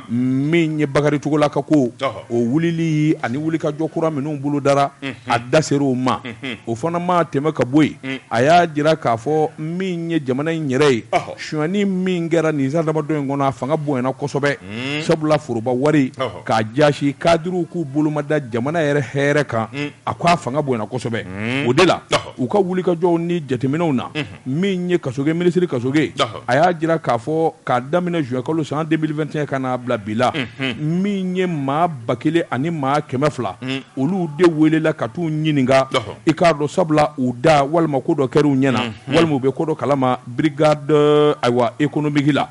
min ye Bakari Togola ka ko o wulili ani wulikajɔ kura minnu bolo dara a da ser'o ma o fana ma tɛmɛ ka bɔ yen a y'a jira k'a fɔ min ye jamana in yɛrɛ ye suɲɛni min kɛra nin adamadenw in kɔnɔ a fanga bonyana kosɛbɛ sabula foroba wari k'a jasi kadiriw k'u bolomada jamana yɛrɛ hɛrɛ kan a ko a fanga bonyana kosɛbɛ o de la u ka wulikajɔw ni jateminɛw na min ye kasoge minisiri kasoge a y'a jira k'a fɔ k'a daminɛ juin kalo san 2021 ka n'a bila bi la min ye maa 1000 ani maa 200 olu de welela ka t'u ɲininka i k'a dɔn sabula u da walima ko dɔ kɛr'u ɲɛna walima u bɛ ko dɔ kalama brigade ayiwa économique la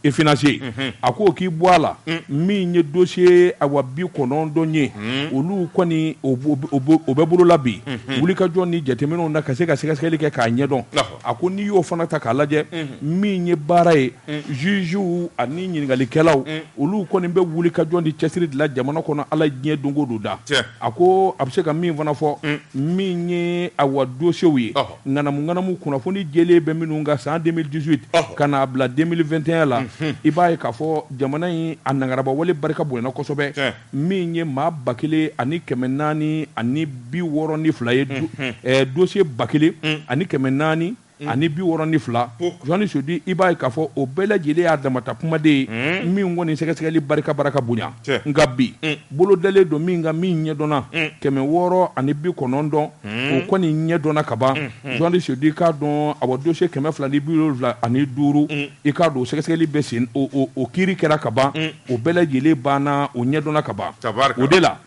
et financier a ko k'i bɔ a la min ye dossier ayiwa 90 ye olu kɔni o bɛ bolola bi wulikajɔ ni jateminɛw na ka se ka sɛgɛsɛgɛli kɛ k'a ɲɛdɔn a ko n'i y'o fana ta k'a lajɛ min ye baara ye jugew ani ɲininkalikɛlaw olu kɔni bɛ wulikajɔ ni cɛsiri de la jamana kɔnɔ ala diɲɛ don o don da a ko a bɛ se ka min fana fɔ min ye ayiwa dossiew ye ŋanamu kunnafoni jɛlen bɛ minnu ka san 2018 ka n'a bila 2021 la i b'a ye k'a fɔ jamana in a nangaraba wale barika bonyana kosɛbɛ min ye maa 1000 ani 400 ani 62 ye dossier 1000 ani 400 ani 62 Johnny Sodi i b'a ye k'a fɔ o bɛɛ lajɛlen y'a damata kumaden ye min kɔni sɛgɛsɛgɛli barika bonya nka bi bolodalen don min ka min ɲɛdɔnna 600 ani 90 o kɔni ɲɛdɔnna ka ban Johnny Sodi k'a dɔn a dossier 275 ani 5 i k'a dɔn sɛgɛsɛgɛli bɛ sen o kiiri kɛra ka ban o bɛɛ lajɛlen banna o ɲɛdɔnna ka ban o de la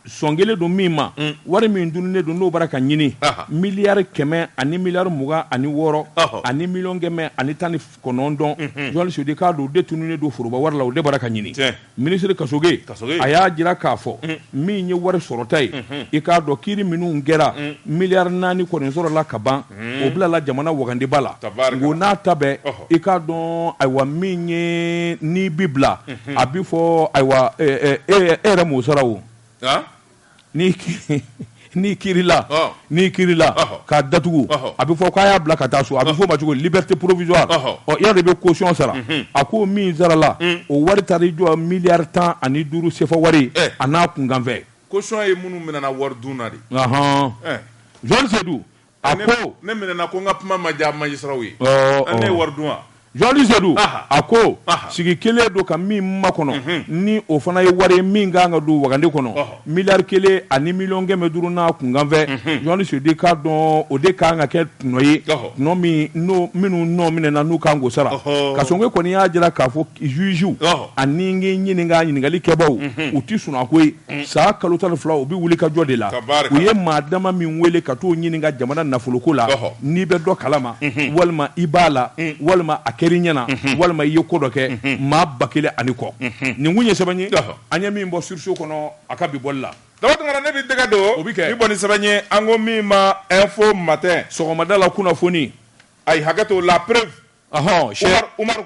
sɔngelen don min ma wari min dununen don n'o bara ka ɲini miliyari 100 ani miliyari 20 ani 6 ani miliyɔn 100 ani 19 Johnny Sodi k'a don o de tununen don foroba wari la o de bara ka ɲini minisiri Kasoge a y'a jira k'a fɔ min ye wari sɔrɔta ye i k'a dɔn kiiri minnu kɛra miliyari 4 kɔni sɔrɔla ka ban o bilala jamana wagandiba la ngo n'a ta bɛɛ i k'a dɔn ayiwa min ye n'i bi bila a bi fɔ ayiwa e yɛrɛ m'o sara o ni kirila k'a datugu a bɛ fɔ k'a y'a bila ka taa so a bɛ fɔ o ma cogo liberté provisoire yala de bɛ caution sara a ko min sarala o wari taara i jɔ miliyari 10 ani 5 sefa wari a n'a kunkanfɛ caution ye minnu minɛna wari dun na de Johnny Sodi a ko ne minɛna ko n ka kuma ma diya magistrat ye ne ye wari dun wa Johnny Sodi a ko sigi kelen don ka min makɔnɔ ni o fana ye wari min kan ka don wagande kɔnɔ miliyari 1 ani miliyɔn 500 n'a kunkanfɛ Johnny Sodi k'a dɔn o de kan ka kɛ tɔnɔ ye tɔnɔ minnu nɔ minɛna n'u kan k'o sara Kasonge kɔni y'a jira k'a fɔ jugew ani ɲininkali kɛbaw u ti sɔn a ko ye saa kalo 12 u bɛ wuli ka jɔ de la u ye maa dama min wele ka t'o ɲininka jamana nafoloko la n'i bɛ dɔ kalama walima i b'a la walima a kɛr'i ɲɛna walima i ye ko dɔ kɛ maa 1000 ani kɔ nin kun ye sɛbɛn ye an ye min bɔ surso kɔnɔ a ka bi bɔli la Dabatungara ne bi dɛgɛ don o bi kɛ i bɔ ni sɛbɛn ye an ko min ma info matin sɔgɔmada la kunnafoni ayi hakɛ to la preuve Umaru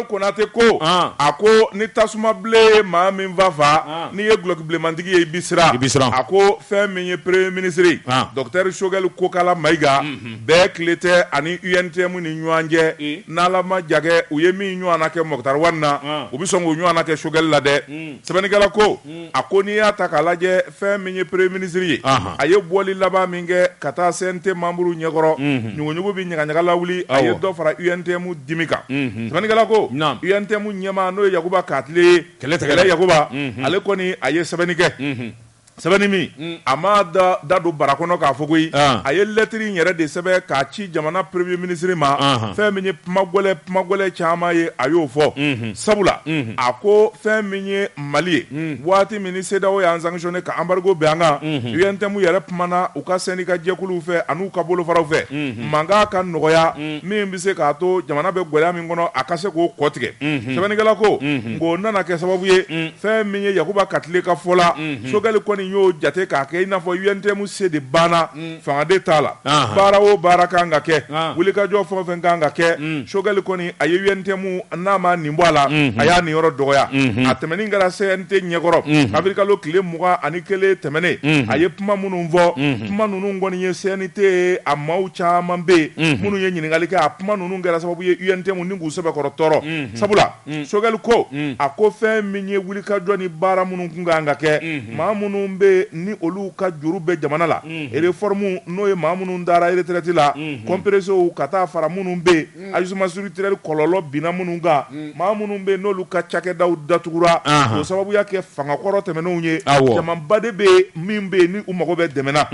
Konate ko a ko ni tasuma bilen maa min fa n'i ye guloki bilemantigi ye i bi siran a ko fɛn min ye premier ministre docteur Choguel Kokala Mayiga bɛɛ tile tɛ ani UNTM ni ɲɔgɔn cɛ n'Ala ma jagɛ u ye min ɲɔgɔnna kɛ Moktar Wade na u bi sɔn k'o ɲɔgɔnna kɛ Choguel la dɛ sɛbɛnnikɛla ko a ko n'i y'a ta k'a lajɛ fɛn min ye premier ministre ye a ye bɔli laban min kɛ ka taa CNT membre ɲɛkɔrɔ ɲuguɲugu bi ɲagaɲaga lawuli a ye dɔ fara UNTM dimi kan sɛbɛnnikɛla ko UNTM ɲɛma n'o ye Yakuba Katile ye kɛlɛ Yakuba ale kɔni a ye sɛbɛnni kɛ sɛbɛnni min a ma da don bara kɔnɔ k'a fɔ koyi a ye lettre in yɛrɛ de sɛbɛn k'a ci jamana premier ministre ma fɛn min ye kuma gɛlɛ caman ye a y'o fɔ sabula a ko fɛn min ye Mali ye waati min ni CEDEAO y'an sanctionné ka embargo bɛn an kan UNTM yɛrɛ kumana u ka syndicat jɛkuluw fɛ an'u ka bolofaraw fɛ mankan ka nɔgɔya min bɛ se k'a to jamana bɛ gɛlɛya min kɔnɔ a ka se k'o kɔ tigɛ sɛbɛnnikɛla ko ngo nana kɛ sababu ye fɛn min ye Yakuba Katile ka fɔ la Choguel kɔni y'o jate k'a kɛ i n'a fɔ UNTM se de banna fangade t'a la baara o baara kan ka kɛ wulikajɔ fɛn o fɛn kan ka kɛ Choguel kɔni a ye UNTM n'a ma nin bɔ a la a y'a nin yɔrɔ dɔgɔya a tɛmɛnin kɛra CNT ɲɛkɔrɔ abirikalo tile 21 tɛmɛnen a ye kuma minnu fɔ kuma ninnu kɔni ye CNT a maaw caman bɛ yen minnu ye ɲininkali kɛ a kuma ninnu kɛra sababu ye UNTM ni k'u sɛbɛkɔrɔ tɔɔrɔ sabula Choguel ko a ko fɛn min ye wulikajɔ ni baara minnu kun kan ka kɛ maa minnu be ni olu ka juru be jamana la réforme no ye maa minnu dara retraite la compresso ka taa fara minnu be ajustement structurel kɔlɔlɔ bina minnu ga maa minnu be n'olu ka cakɛdaw datugura o sababu ya kɛ fanga kɔrɔ tɛmɛnenw ye jamanba de be min be ni u mago bɛ dɛmɛna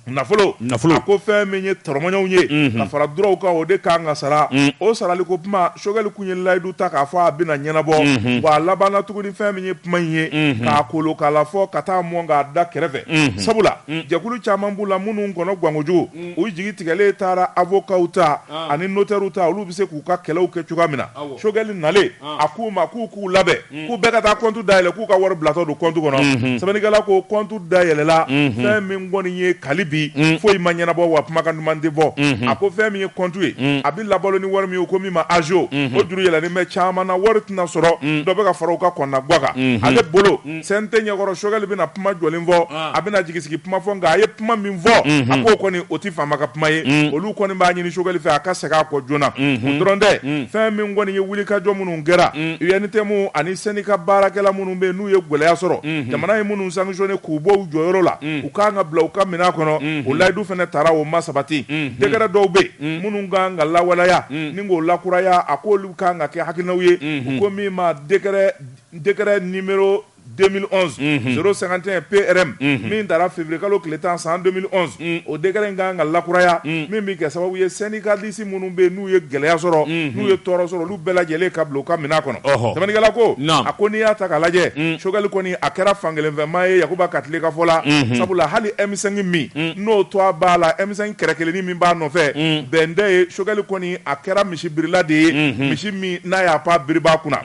nafolo a ko fɛn min ye tɔrɔmɔɲɛw ye ka fara duraw kan o de kan ka sara o sarali ko kuma Choguel kun ye layidu ta k'a fɔ a bɛna ɲɛnabɔ wa a labanna tuguni fɛn min ye kuma in ye k'a kolo k'a la fɔ ka taa mɔn k'a da kɛrɛfɛ sabula jɛkulu caman b'u la minnu kɔnɔ gwangojugu u jigi tigɛlen taara avocaw ta ani notaires ta olu bɛ se k'u ka kɛlɛw kɛ cogoya min na Choguel nalen a k'u ma k'u labɛn k'u bɛɛ ka taa compte dayɛlɛ k'u ka wari bilatɔ don compte kɔnɔ sɛbɛnnikɛla ko compte dayɛlɛla fɛn min kɔni ye kali bi foyi ma ɲɛnabɔ wa kumakan duman tɛ fɔ a ko fɛn min ye compte ye a bɛ labalo ni wari min ye ko min ma ajo o juru yɛlɛnnen bɛ caman na wari tɛna sɔrɔ dɔ bɛ ka fara u ka kɔnna guwa kan ale bolo sɛn tɛ ɲɛkɔrɔ Choguel bɛna kuma jɔlen fɔ a bɛna jigisigi kuma fɔ nka a ye kuma min fɔ a k'o kɔni o tɛ faama ka kuma ye olu kɔni b'a ɲini Choguel fɛ a ka segin a kɔ joona o dɔrɔn tɛ fɛn min kɔni ye wulikajɔ minnu kɛra UNTM ani syndicat baarakɛla minnu bɛ n'u ye gɛlɛya sɔrɔ jamana ye minnu sanctionné k'u bɔ u jɔyɔrɔ la u kan ka bila u ka minɛn kɔnɔ o layidu fana taara o ma sabati décret dɔw bɛ minnu kan ka lawaleya ni k'o lakuraya a k'olu kan ka kɛ hakilinaw ye u ko min ma décret numéro 2011 051 PRM min dara février kalo tile 10 san 2011 o décret in kan ka lakuraya min bɛ kɛ sababu ye syndicaliste minnu bɛ n'u ye gɛlɛya sɔrɔ n'u ye tɔɔrɔ sɔrɔ olu bɛɛ lajɛlen ka bila u ka minɛn kɔnɔ sɛbɛnnikɛla ko a ko n'i y'a ta k'a lajɛ Choguel kɔni a kɛra fankelenfɛnmaa ye Yakuba Katile ka fɔ la sabula hali M5 min n'o toit b'a la M5 kɛrɛ kelennin min b'a nɔfɛ bɛn tɛ ye Choguel kɔni a kɛra misibirila de ye misi min n'a y'a pan biri b'a kunna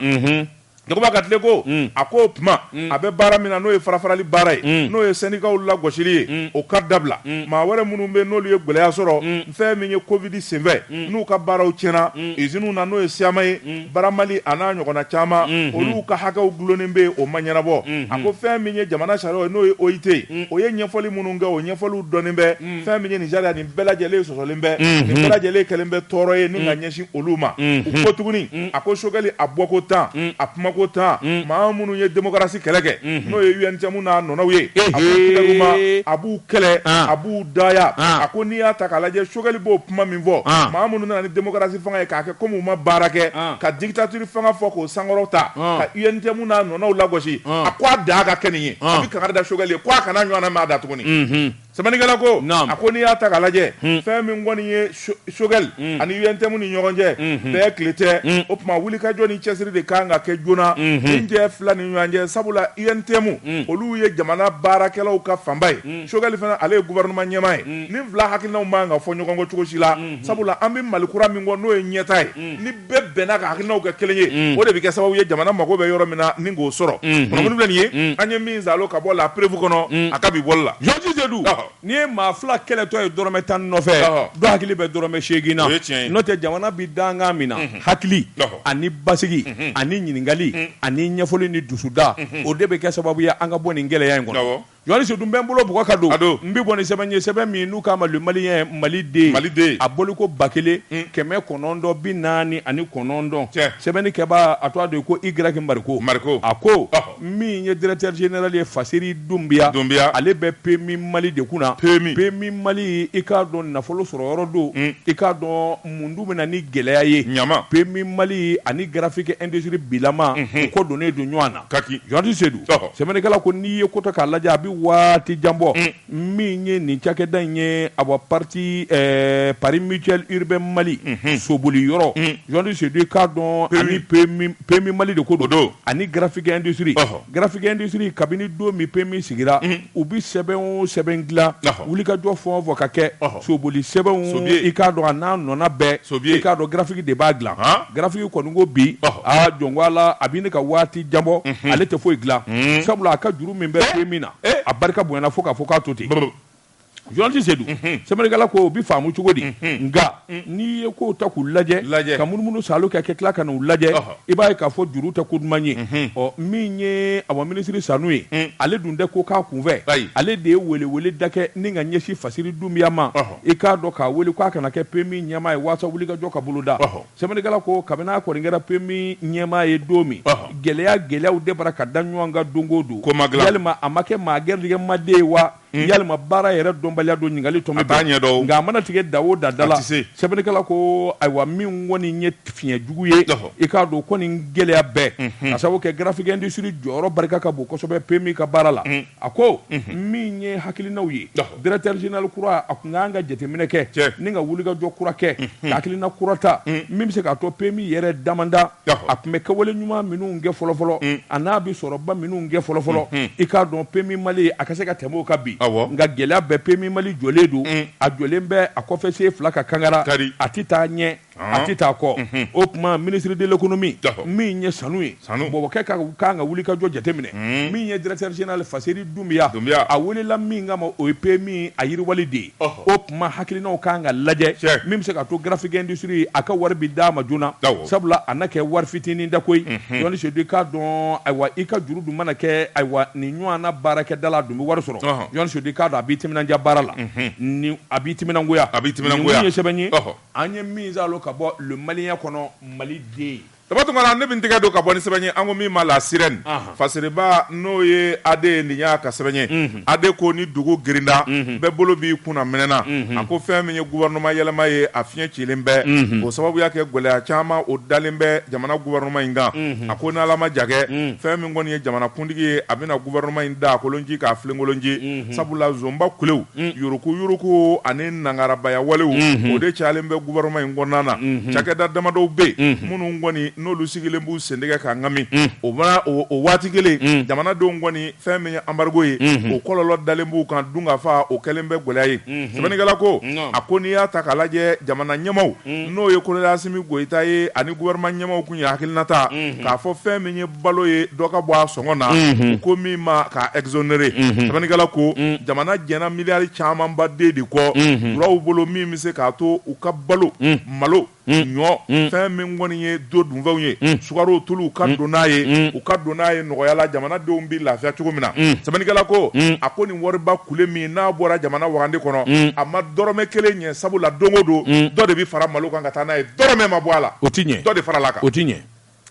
Yakuba Katile ko a ko tuma a bɛ baara min na n'o ye farafarali baara ye n'o ye syndicaw lagosili ye o ka dabila maa wɛrɛ minnu bɛ n'olu ye gɛlɛya sɔrɔ fɛn min ye Covid senfɛ n'u ka baaraw tiɲɛna usines na n'o ye Siama ye Baramali a n'a ɲɔgɔnna caman olu ka hakɛw gulonnen bɛ o ma ɲɛnabɔ a ko fɛn min ye jamana sariyaw ye n'o ye OIT o ye ɲɛfɔli minnu kɛ o ɲɛfɔliw dɔnnen bɛ fɛn min ye Nigeria nin bɛɛ lajɛlen sɔsɔlen bɛ nin bɛɛ lajɛlen kɛlen bɛ tɔɔrɔ ye ni ka ɲɛsin olu ma u ko tuguni a ko Choguel a bɔko 10 a kuma ko 10 maa minnu ye démocratie kɛlɛ kɛ n'o ye UNTM n'a nɔnɔw ye a ko tigɛruma a b'u kɛlɛ a b'u daya a ko n'i y'a ta k'a lajɛ Choguel b'o kuma min fɔ maa minnu nana ni démocratie fanga ye k'a kɛ comme u ma baara kɛ ka dictature fanga fɔ k'o sankɔrɔ ta ka UNTM n'a nɔnɔw lagosi a ko a da ka kɛ nin ye a bɛ kangari da Choguel ye ko a kana ɲɔgɔnna maa da tuguni sɛbɛnnikɛla ko a ko n'i y'a ta k'a lajɛ fɛn min kɔni ye Choguel ani UNTM ni ɲɔgɔn cɛ bɛɛ tile tɛ o tuma wulikajɔ ni cɛsiri de kan ka kɛ joona min jɛ fila ni ɲɔgɔn cɛ sabula UNTM olu ye jamana baarakɛlaw ka fanba ye Choguel fana ale ye gouvernement ɲɛmaa ye ni fila hakilinaw man ka fɔ ɲɔgɔn kɔ cogo si la sabula an bɛ Mali kura min kɔ n'o ye ɲɛta ye ni bɛɛ bɛnna ka hakilinaw kɛ kelen ye o de bɛ kɛ sababu ye jamana mago bɛ yɔrɔ min na ni k'o sɔrɔ kunnafoni filɛ nin ye an ye min zalo ka bɔ la preuve kɔnɔ a ka bi bɔli la Georges Sedou n'i ye maa fila kɛlɛtɔ ye dɔrɔmɛ 10 nɔfɛ dɔ hakili bɛ dɔrɔmɛ 8 na n'o tɛ jamana bi dangan min na hakili ani basigi ani ɲininkali ani ɲɛfɔli ni dusuda o de bɛ kɛ sababu ye an ka bɔ nin gɛlɛya in kɔnɔ Yohani Sedou bɛ n bolo bɔgɔ ka don n bɛ bɔ ni sɛbɛn ye sɛbɛn min n'u k'a ma le malien Maliden a bɔli ko 1949 sɛbɛnni kɛbaa a tɔgɔ de ko Y Mariko a ko min ye directeur général ye Fasiri Dunbiya ale bɛ PMI Mali de kunna PMI Mali i k'a dɔn nafolo sɔrɔ yɔrɔ don i k'a dɔn mun dun bɛ na ni gɛlɛya ye PMI Mali ani graphique industrie bilama u ko donnen don ɲɔgɔn na Yohani Sedou sɛbɛnnikɛla ko n'i ye ko ta k'a lajɛ a bɛ waati janbɔ min ye nin cakɛda in ye a bɔ parti Paris Mutuel Urbain Mali soboli yɔrɔ Yohani Sedou i k'a dɔn ani PMI Mali de ko don ani graphique industrie kabini don min PMI sigira u bɛ sɛbɛn o sɛbɛn dilan wulikajɔ fɛn o fɛn ka kɛ soboli sɛbɛnw i k'a dɔn a n'a nɔna bɛɛ i k'a dɔn graphique de b'a dilan graphique kɔni ko bi jɔn ko Ala a bɛ ne ka waati janbɔ ale tɛ foyi dilan sabula a ka juru min bɛ PMI na a barika bonyana fo k'a fɔ k'a to ten Jonti Sedu Semenegala ko bi faamu cogo di nga ni ye ko ta ku lajɛ ka munumunu salo ka kɛ tila ka n'u lajɛ i b'a ye k'a fɔ juru tɛ ko duman ye min ye awa ministre Sanu ye ale dun tɛ ko k'a kunfɛ ale de ye wele da kɛ ni ka ɲɛsi fasiri dunbiya ma i k'a dɔn k'a wele k'a kana kɛ PMI ɲɛmaa ye waasa wuli ka jɔ ka bolo da Semenegala ko kabini a kɔni kɛra PMI ɲɛmaa ye don min gɛlɛyaw de bara ka da ɲɔgɔn kan don o don yalima a ma kɛ maa gɛrɛligɛ maden ye wa yalima baara yɛrɛ dɔnbaliya don ɲininkali tɔmɛ bɛɛ nka a mana tigɛ da o da la Semenegala ko ayiwa min kɔni ye fiɲɛ jugu ye i k'a dɔn ko nin gɛlɛya bɛɛ ka sababu kɛ graphic industry jɔyɔrɔ barika ka bon kosɛbɛ PMI ka baara la a ko min ye hakilinaw ye directeur général kura a kun kan ka jateminɛ kɛ ni ka wulikajɔ kura kɛ ka hakilina kura ta min bɛ se k'a to PMI yɛrɛ damanda a tun bɛ kɛwale ɲuman minnu kɛ fɔlɔfɔlɔ a n'a bɛ sɔrɔba minnu kɛ fɔlɔfɔlɔ i k'a dɔn PMI Mali a ka se ka tɛmɛ o kan bi nka gɛlɛya bɛɛ PMI Mali jɔlen don a jɔlen bɛ a kɔfɛ sen fila ka kangara a tɛ taa ɲɛ a tɛ taa kɔ o tuma ministre de l'économie min ye Sanu ye Bɔbɔkɛ kan ka wulikajɔ jateminɛ min ye directeur général Faseri Dunbiya a welela min kama o ye PMI a yiriwali de ye o tuma hakilinaw kan ka lajɛ min bɛ se ka to graphic industry a ka wari bi d'a ma joona sabula a na kɛ wari fitinin da koyi Jɔnni Sedu k'a dɔn ayiwa i ka juru dun mana kɛ ayiwa nin ɲɔgɔn na baarakɛda la dun bɛ wari sɔrɔ Jɔnni Sedu k'a dɔn a b'i timinanja baara la ni a b'i timinangoya nin mun ye sɛbɛn ye an ye min zalo ka bɔ le malien kɔnɔ Mali den Tabatungana ne bin tigɛ don ka bɔ ni sɛbɛn ye an ko min ma la sirène fasiriba n'o ye Ade nin y'a ka sɛbɛn ye Ade ko ni dugu girinda bɛɛ bolo b'i kunna minɛna a ko fɛn min ye gouvernement yɛlɛma ye a fiɲɛ cilen bɛɛ o sababu y'a kɛ gɛlɛya caman o dalen bɛ jamana gouvernement in kan a ko n'Ala ma jakɛ fɛn min kɔni ye jamana kuntigi ye a bɛna gouvernement in da a kolonji k'a filenkolonji sabula zomba kulew yuruku ani nangarabaya walew o de cayalen bɛ gouvernement in kɔnɔna na cakɛda damadɔw bɛ minnu kɔni n'olu sigilen b'u sendegɛ k'a ŋami o waati kelen jamanadenw kɔni fɛn min ye embargo ye o kɔlɔlɔ dalen b'u kan dun ka fa o kɛlen bɛ gɛlɛya ye sɛbɛnnikɛla ko a ko n'i y'a ta k'a lajɛ jamana ɲɛmaw n'o ye Kɔnɔli Asimi Goyita ye ani gouvernement ɲɛmaw kun ye hakilinata k'a fɔ fɛn min ye balo ye dɔ ka bɔ a sɔngɔ na u ko min ma k'a exonéré sɛbɛnnikɛla ko jamana jɛnna miliyari camanba de kɔ wulaw bolo min bɛ se k'a to u ka balo malo ɲɔ fɛn min kɔni ye do dunfɛnw ye sukaro tulu u ka don n'a ye u ka don n'a ye nɔgɔya la jamanadenw bɛ lafiya cogo min na sɛbɛnnikɛla ko a ko nin wariba kule min n'a bɔra jamana wagande kɔnɔ a ma dɔrɔmɛ kelen ɲɛ sabula don o don dɔ de bɛ fara malo kan ka taa n'a ye dɔrɔmɛ ma bɔ a la o ti ɲɛ dɔ de fara la kan o ti ɲɛ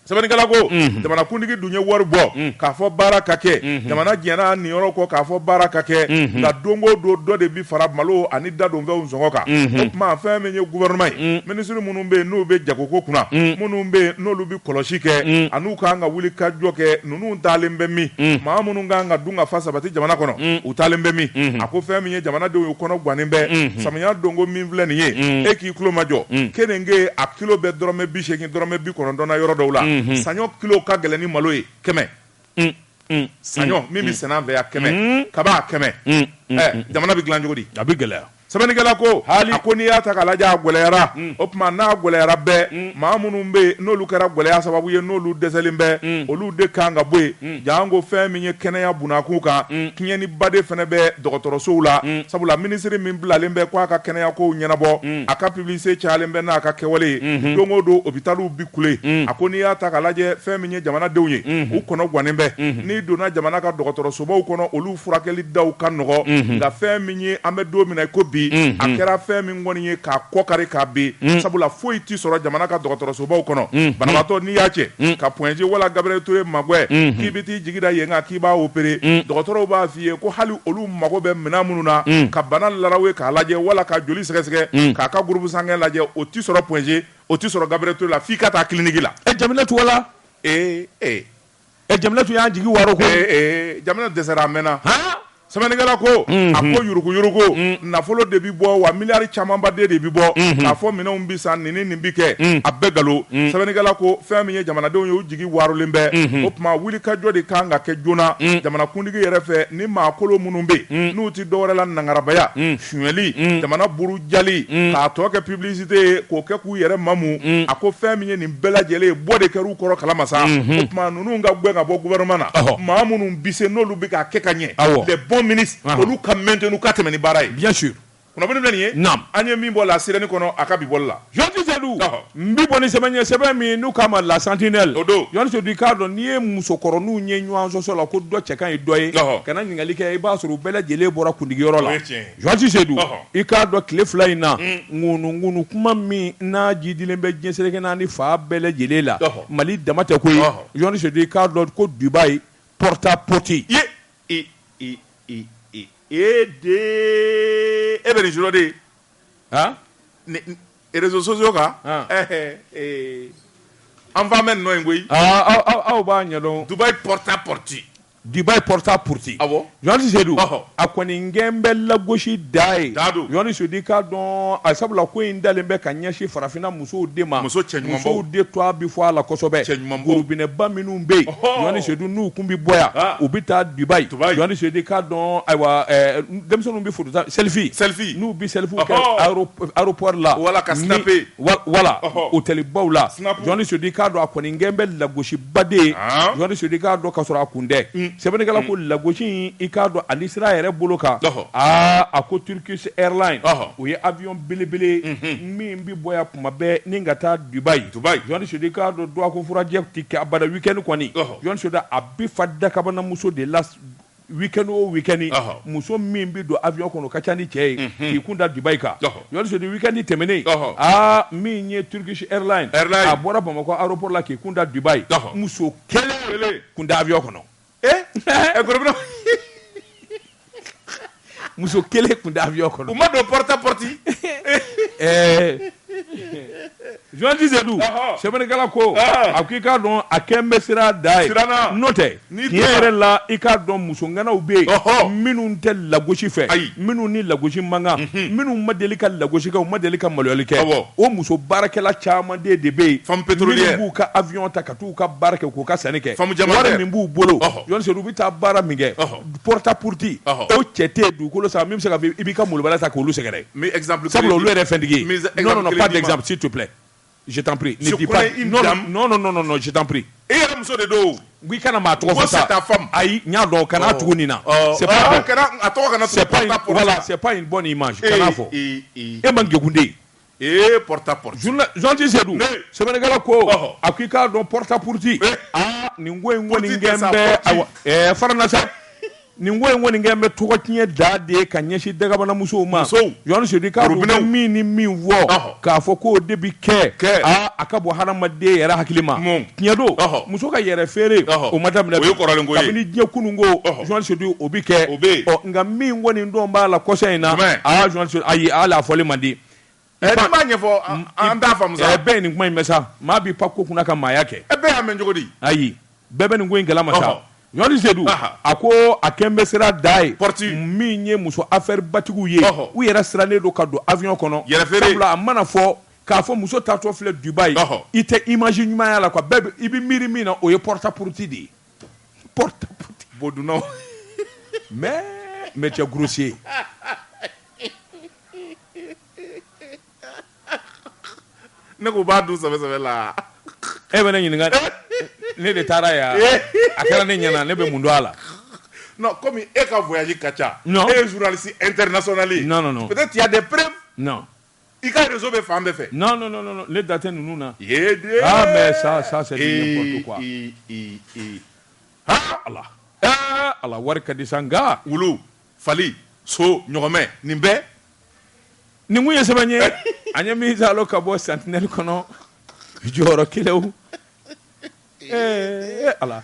sɛbɛnnikɛla ko jamanakuntigi dun ye wari bɔ k'a fɔ baara ka kɛ jamana jɛnna nin yɔrɔ kɔ k'a fɔ baara ka kɛ nka don o don dɔ de bɛ fara malo ani dadonfɛnw sɔngɔ kan o tuma fɛn min ye gouvernement ye minisiri minnu bɛ yen n'u bɛ jagoko kunna minnu bɛ yen n'olu bɛ kɔlɔsi kɛ an'u kan ka wuli ka jɔ kɛ ninnu taalen bɛ min maa minnu kan ka dun ka fa sabati jamana kɔnɔ u taalen bɛ min a ko fɛn min ye jamanadenw ye kɔnɔ gannen bɛ samiya donko min filɛ nin ye e k'i tulo majɔ kenige a kilo bɛ dɔrɔmɛ 80 dɔrɔmɛ 90 na yɔrɔ dɔw la saɲɔ kilo ka gɛlɛn ni malo ye 100 saɲɔ min bɛ sɛnɛ an fɛ yan 100 kaba 100 jamana bɛ dilan cogo di a bɛ gɛlɛya sɛbɛnnikɛla ko a ko n'i y'a ta k'a lajɛ a gɛlɛyara o tuma n'a gɛlɛyara bɛɛ maa minnu bɛ yen n'olu kɛra gɛlɛya sababu ye n'olu dɛsɛlen bɛ olu de kan ka bɔ yen jaa ko fɛn min ye kɛnɛya bunakun kan tiɲɛniba de fana bɛ dɔgɔtɔrɔsow la sabula minisiri min bilalen bɛ k'a ka kɛnɛya kow ɲɛnabɔ a ka publicité cayalen bɛ n'a ka kɛwale ye don o don hôpitaliw bi kule a ko n'i y'a ta k'a lajɛ fɛn min ye jamanadenw ye u kɔnɔ gannen bɛ n'i donna jamana ka dɔgɔtɔrɔsobaw kɔnɔ olu furakɛli daw ka nɔgɔ nka fɛn min ye an bɛ don min na i ko bi a kɛra fɛn min kɔni ye k'a kɔ kari k'a bin sabula foyi t'i sɔrɔ jamana ka dɔgɔtɔrɔsobaw kɔnɔ banabaatɔ n'i y'a cɛ ka point G wala Gabriel Touré magwɛ k'i bɛ t'i jigi da yen kan k'i b'a opéré dɔgɔtɔrɔw b'a f'i ye ko hali olu mago bɛ minɛn minnu na ka bana larawe k'a lajɛ wala ka joli sɛgɛsɛgɛ k'a ka groupe sanguin lajɛ o t'i sɔrɔ point G o t'i sɔrɔ Gabriel Touré la f'i ka taa clinique la Jaminatu wala Jaminatu y'an jigi waro ko Jamina dɛsɛra a mɛnna sɛbɛnnikɛla ko a ko yuruku nafolo de bi bɔ wa miliyari camanba de bi bɔ k'a fɔ minɛnw bi san nin bi kɛ a bɛɛ galo sɛbɛnnikɛla ko fɛn min ye jamanadenw ye u jigi warulen bɛ o tuma wulikajɔ de kan ka kɛ joona jamanakuntigi yɛrɛ fɛ ni maakolo minnu bɛ n'u ti dɔwɛrɛ la nangarabaya suyɛli jamana buru jali k'a tɔ kɛ publicité ye k'o kɛ k'u yɛrɛ mamu a ko fɛn min ye nin bɛɛ lajɛlen ye bɔ de kɛr'u kɔrɔ kalama sa o tuma ninnu ka gɛn ka bɔ gouvernement na maa minnu bi se n'olu bɛ k'a kɛ ka ɲɛ bons ministres olu ka maintenu ka tɛmɛ ni baara ye bien sûr kunnafoni filɛ nin ye naam an ye min bɔ la sirɛni kɔnɔ a ka bi bɔli la Jean Sedou n bi bɔ ni sɛbɛn min n'u k'a ma la sentinelle o don Jean Sedou i k'a dɔn n'i ye musokɔrɔninw ye ɲɔgɔn sɔsɔ la ko dɔ cɛ ka ɲi dɔ ye kana ɲininkali kɛ i b'a sɔrɔ u bɛɛ lajɛlen bɔra kundigiyɔrɔ la Jean Sedou i k'a dɔn tile fila in na ŋunu kuma min n'a jidilen bɛ diɲɛ seleke naani fa bɛɛ lajɛlen la Mali dama tɛ koyi Jean Sedou i k'a dɔn ko Dubaï porte à porte e bɛ nin journée de ye réseaux sociaux kan an fa mɛn nɔ in koyi aw b'a ɲɛdɔn Dubaï porte à porte Dubaï porte à porte Jean Sedou a kɔni gɛn bɛ lagosi da ye Jean Sedou k'a dɔn a sabula ko in dalen bɛ ka ɲɛsin farafinna musow de ma musow de toit bi fɔ a la kosɛbɛ gorobinɛba minnu bɛ yen Jean Sedou n'u kun bi bɔ yan u bi taa Dubaï Jean Sedou k'a dɔn ayiwa denmisɛnninw bi photo selfie n'u bi selfie kɛ aéroport la wala ka snapper wala hôtelbaw la Jean Sedou k'a dɔn a kɔni gɛn bɛ lagosiba de ye Jean Sedou k'a dɔn ka sɔrɔ a kun tɛ sɛbɛnnikɛla ko lagosi i k'a dɔn ali sira yɛrɛ bolo kan a ko Turkish Airlines o ye avion belebele min bi bɔ yan kuma bɛɛ ni ka taa Dubaï Jean Sedou k'a dɔn duwako furajɛ ti kɛ abada weekend kɔni Jean Sedou a bi fa dakabana muso de la weekend o weekend muso min bi don avion kɔnɔ ka ca ni cɛ ye k'i kun da Dubaï kan Jean Sedou weekend tɛmɛnen min ye Turkish Airlines a bɔra Bamakɔ aéroport la k'i kun da Dubaï muso kelen kun da avion kɔnɔ muso kelen kun da avion kɔnɔ u ma don porte à porte Jean Sedou sɛbɛnnikɛla ko a ko i k'a dɔn a kɛn bɛ sira da ye n'o tɛ tiɲɛ yɛrɛ la i k'a dɔn musonganaw bɛ yen minnu tɛ lagosi fɛ minnu ni lagosi man kan minnu ma deli ka lagosi kɛ u ma deli ka maloyali kɛ o muso baarakɛla caman de bɛ yen minnu b'u ka avion ta ka t'u ka baara kɛ k'u ka sanni kɛ wari min b'u bolo Jean Sedou u bɛ taa baara min kɛ porte à porte o cɛ tɛ dugukolo san min bɛ se ka i b'i ka molobaliya ta k'olu sɛgɛrɛ sabula olu yɛrɛ fɛntigi ye non pas d'exemple s'il te plaît. Je t'en prie, ne dis pas. Non, je t'en prie. Et il y a muso de do. Oui, kana ma tɔgɔ fɔ ça. C'est ta femme. Ayi, nya dɔn kana tugu nin na. C'est pas c'est pas une bonne image. Kana fɔ. E man gegunde. Porte à porte. Jean Sedou. Sɛbɛnnikɛla ko a ko i k'a dɔn porte à porte. Nin ko in kɔni gɛn bɛ farana sa. Nin ko in kɔni gɛn bɛ tɔgɔ tiɲɛ da de ka ɲɛsin dagabana musow ma Jean Sedou k'a dɔn min ni min fɔ k'a fɔ k'o de bi kɛ a ka bɔ hadamaden yɛrɛ hakili ma tiɲɛ don muso ka yɛrɛ feere o ma daminɛ kabini diɲɛ kunun ko Jean Sedou o bi kɛ nka min kɔni dɔn b'a la kɔsɛ in na Jean Sedou ayi hali a fɔli man di ne b'a ɲɛfɔ an t'a faamu sa bɛɛ ye nin kuma in mɛn sa maa b'i pa ko kunna ka maaya kɛ bɛɛ y'a mɛn cogo di ayi bɛɛ bɛ nin ko in kalama sa Jean Sedou a ko a kɛn bɛ sira da ye min ye muso affaire batigiw ye u yɛrɛ sirannen don ka don avion kɔnɔ sabula a mana fɔ k'a fɔ muso taatɔ filɛ Dubaï i tɛ image ɲuman y'a la quoi bɛɛ i bɛ miiri min na o ye porte à porte de ye porte à porte bodunnaw mais tu es grossier ne ko b'a dun sɛbɛ la e bɛ ne ɲininka ne de taara yan a kɛra ne ɲɛna ne bɛ mun dɔn a la non comme e ka voyage ka ca e ye journaliste international ye non peut-être il y a des preuves non i ka réseau bɛ fan bɛɛ fɛ non ne da tɛ ninnu na mais ça c'est n'importe quoi ala wari ka di sa nka wulu fali so ɲɔgɔmɛ nin bɛɛ nin kun ye sɛbɛn ye a ɲɛ min salo ka bɔ sentinelle kɔnɔ jɔyɔrɔ kelenw ala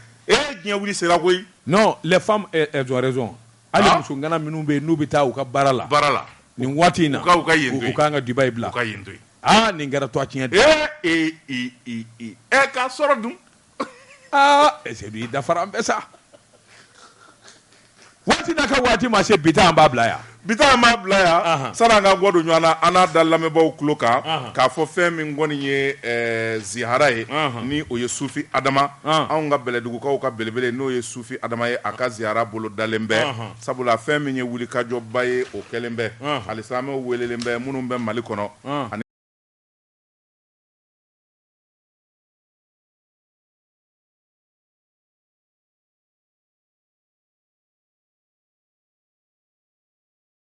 diɲɛ wuli sera koyi non les femmes elles ont raison hali musongana minnu bɛ yen n'u bɛ taa u ka baara la nin waati in na u ka kan ka Dubaï bila nin kɛra tɔ tiɲɛ de k'a sɔrɔ dun Sedou i dafara an bɛɛ sa waati n'a ka waati ma se bi ta an b'a bila yan Bita ma bila yan sani an ka bɔ don ɲɔgɔn na an n'a da lamɛnbaaw tulo kan k'a fɔ fɛn min kɔni ye zihara ye ni o ye Sufi Adama anw ka bɛlɛdugukaw ka belebele n'o ye Sufi Adama ye a ka zihara bolo dalen bɛ sabula fɛn min ye wulikajɔba ye o kɛlen bɛ halisa an welelen bɛ minnu bɛ Mali kɔnɔ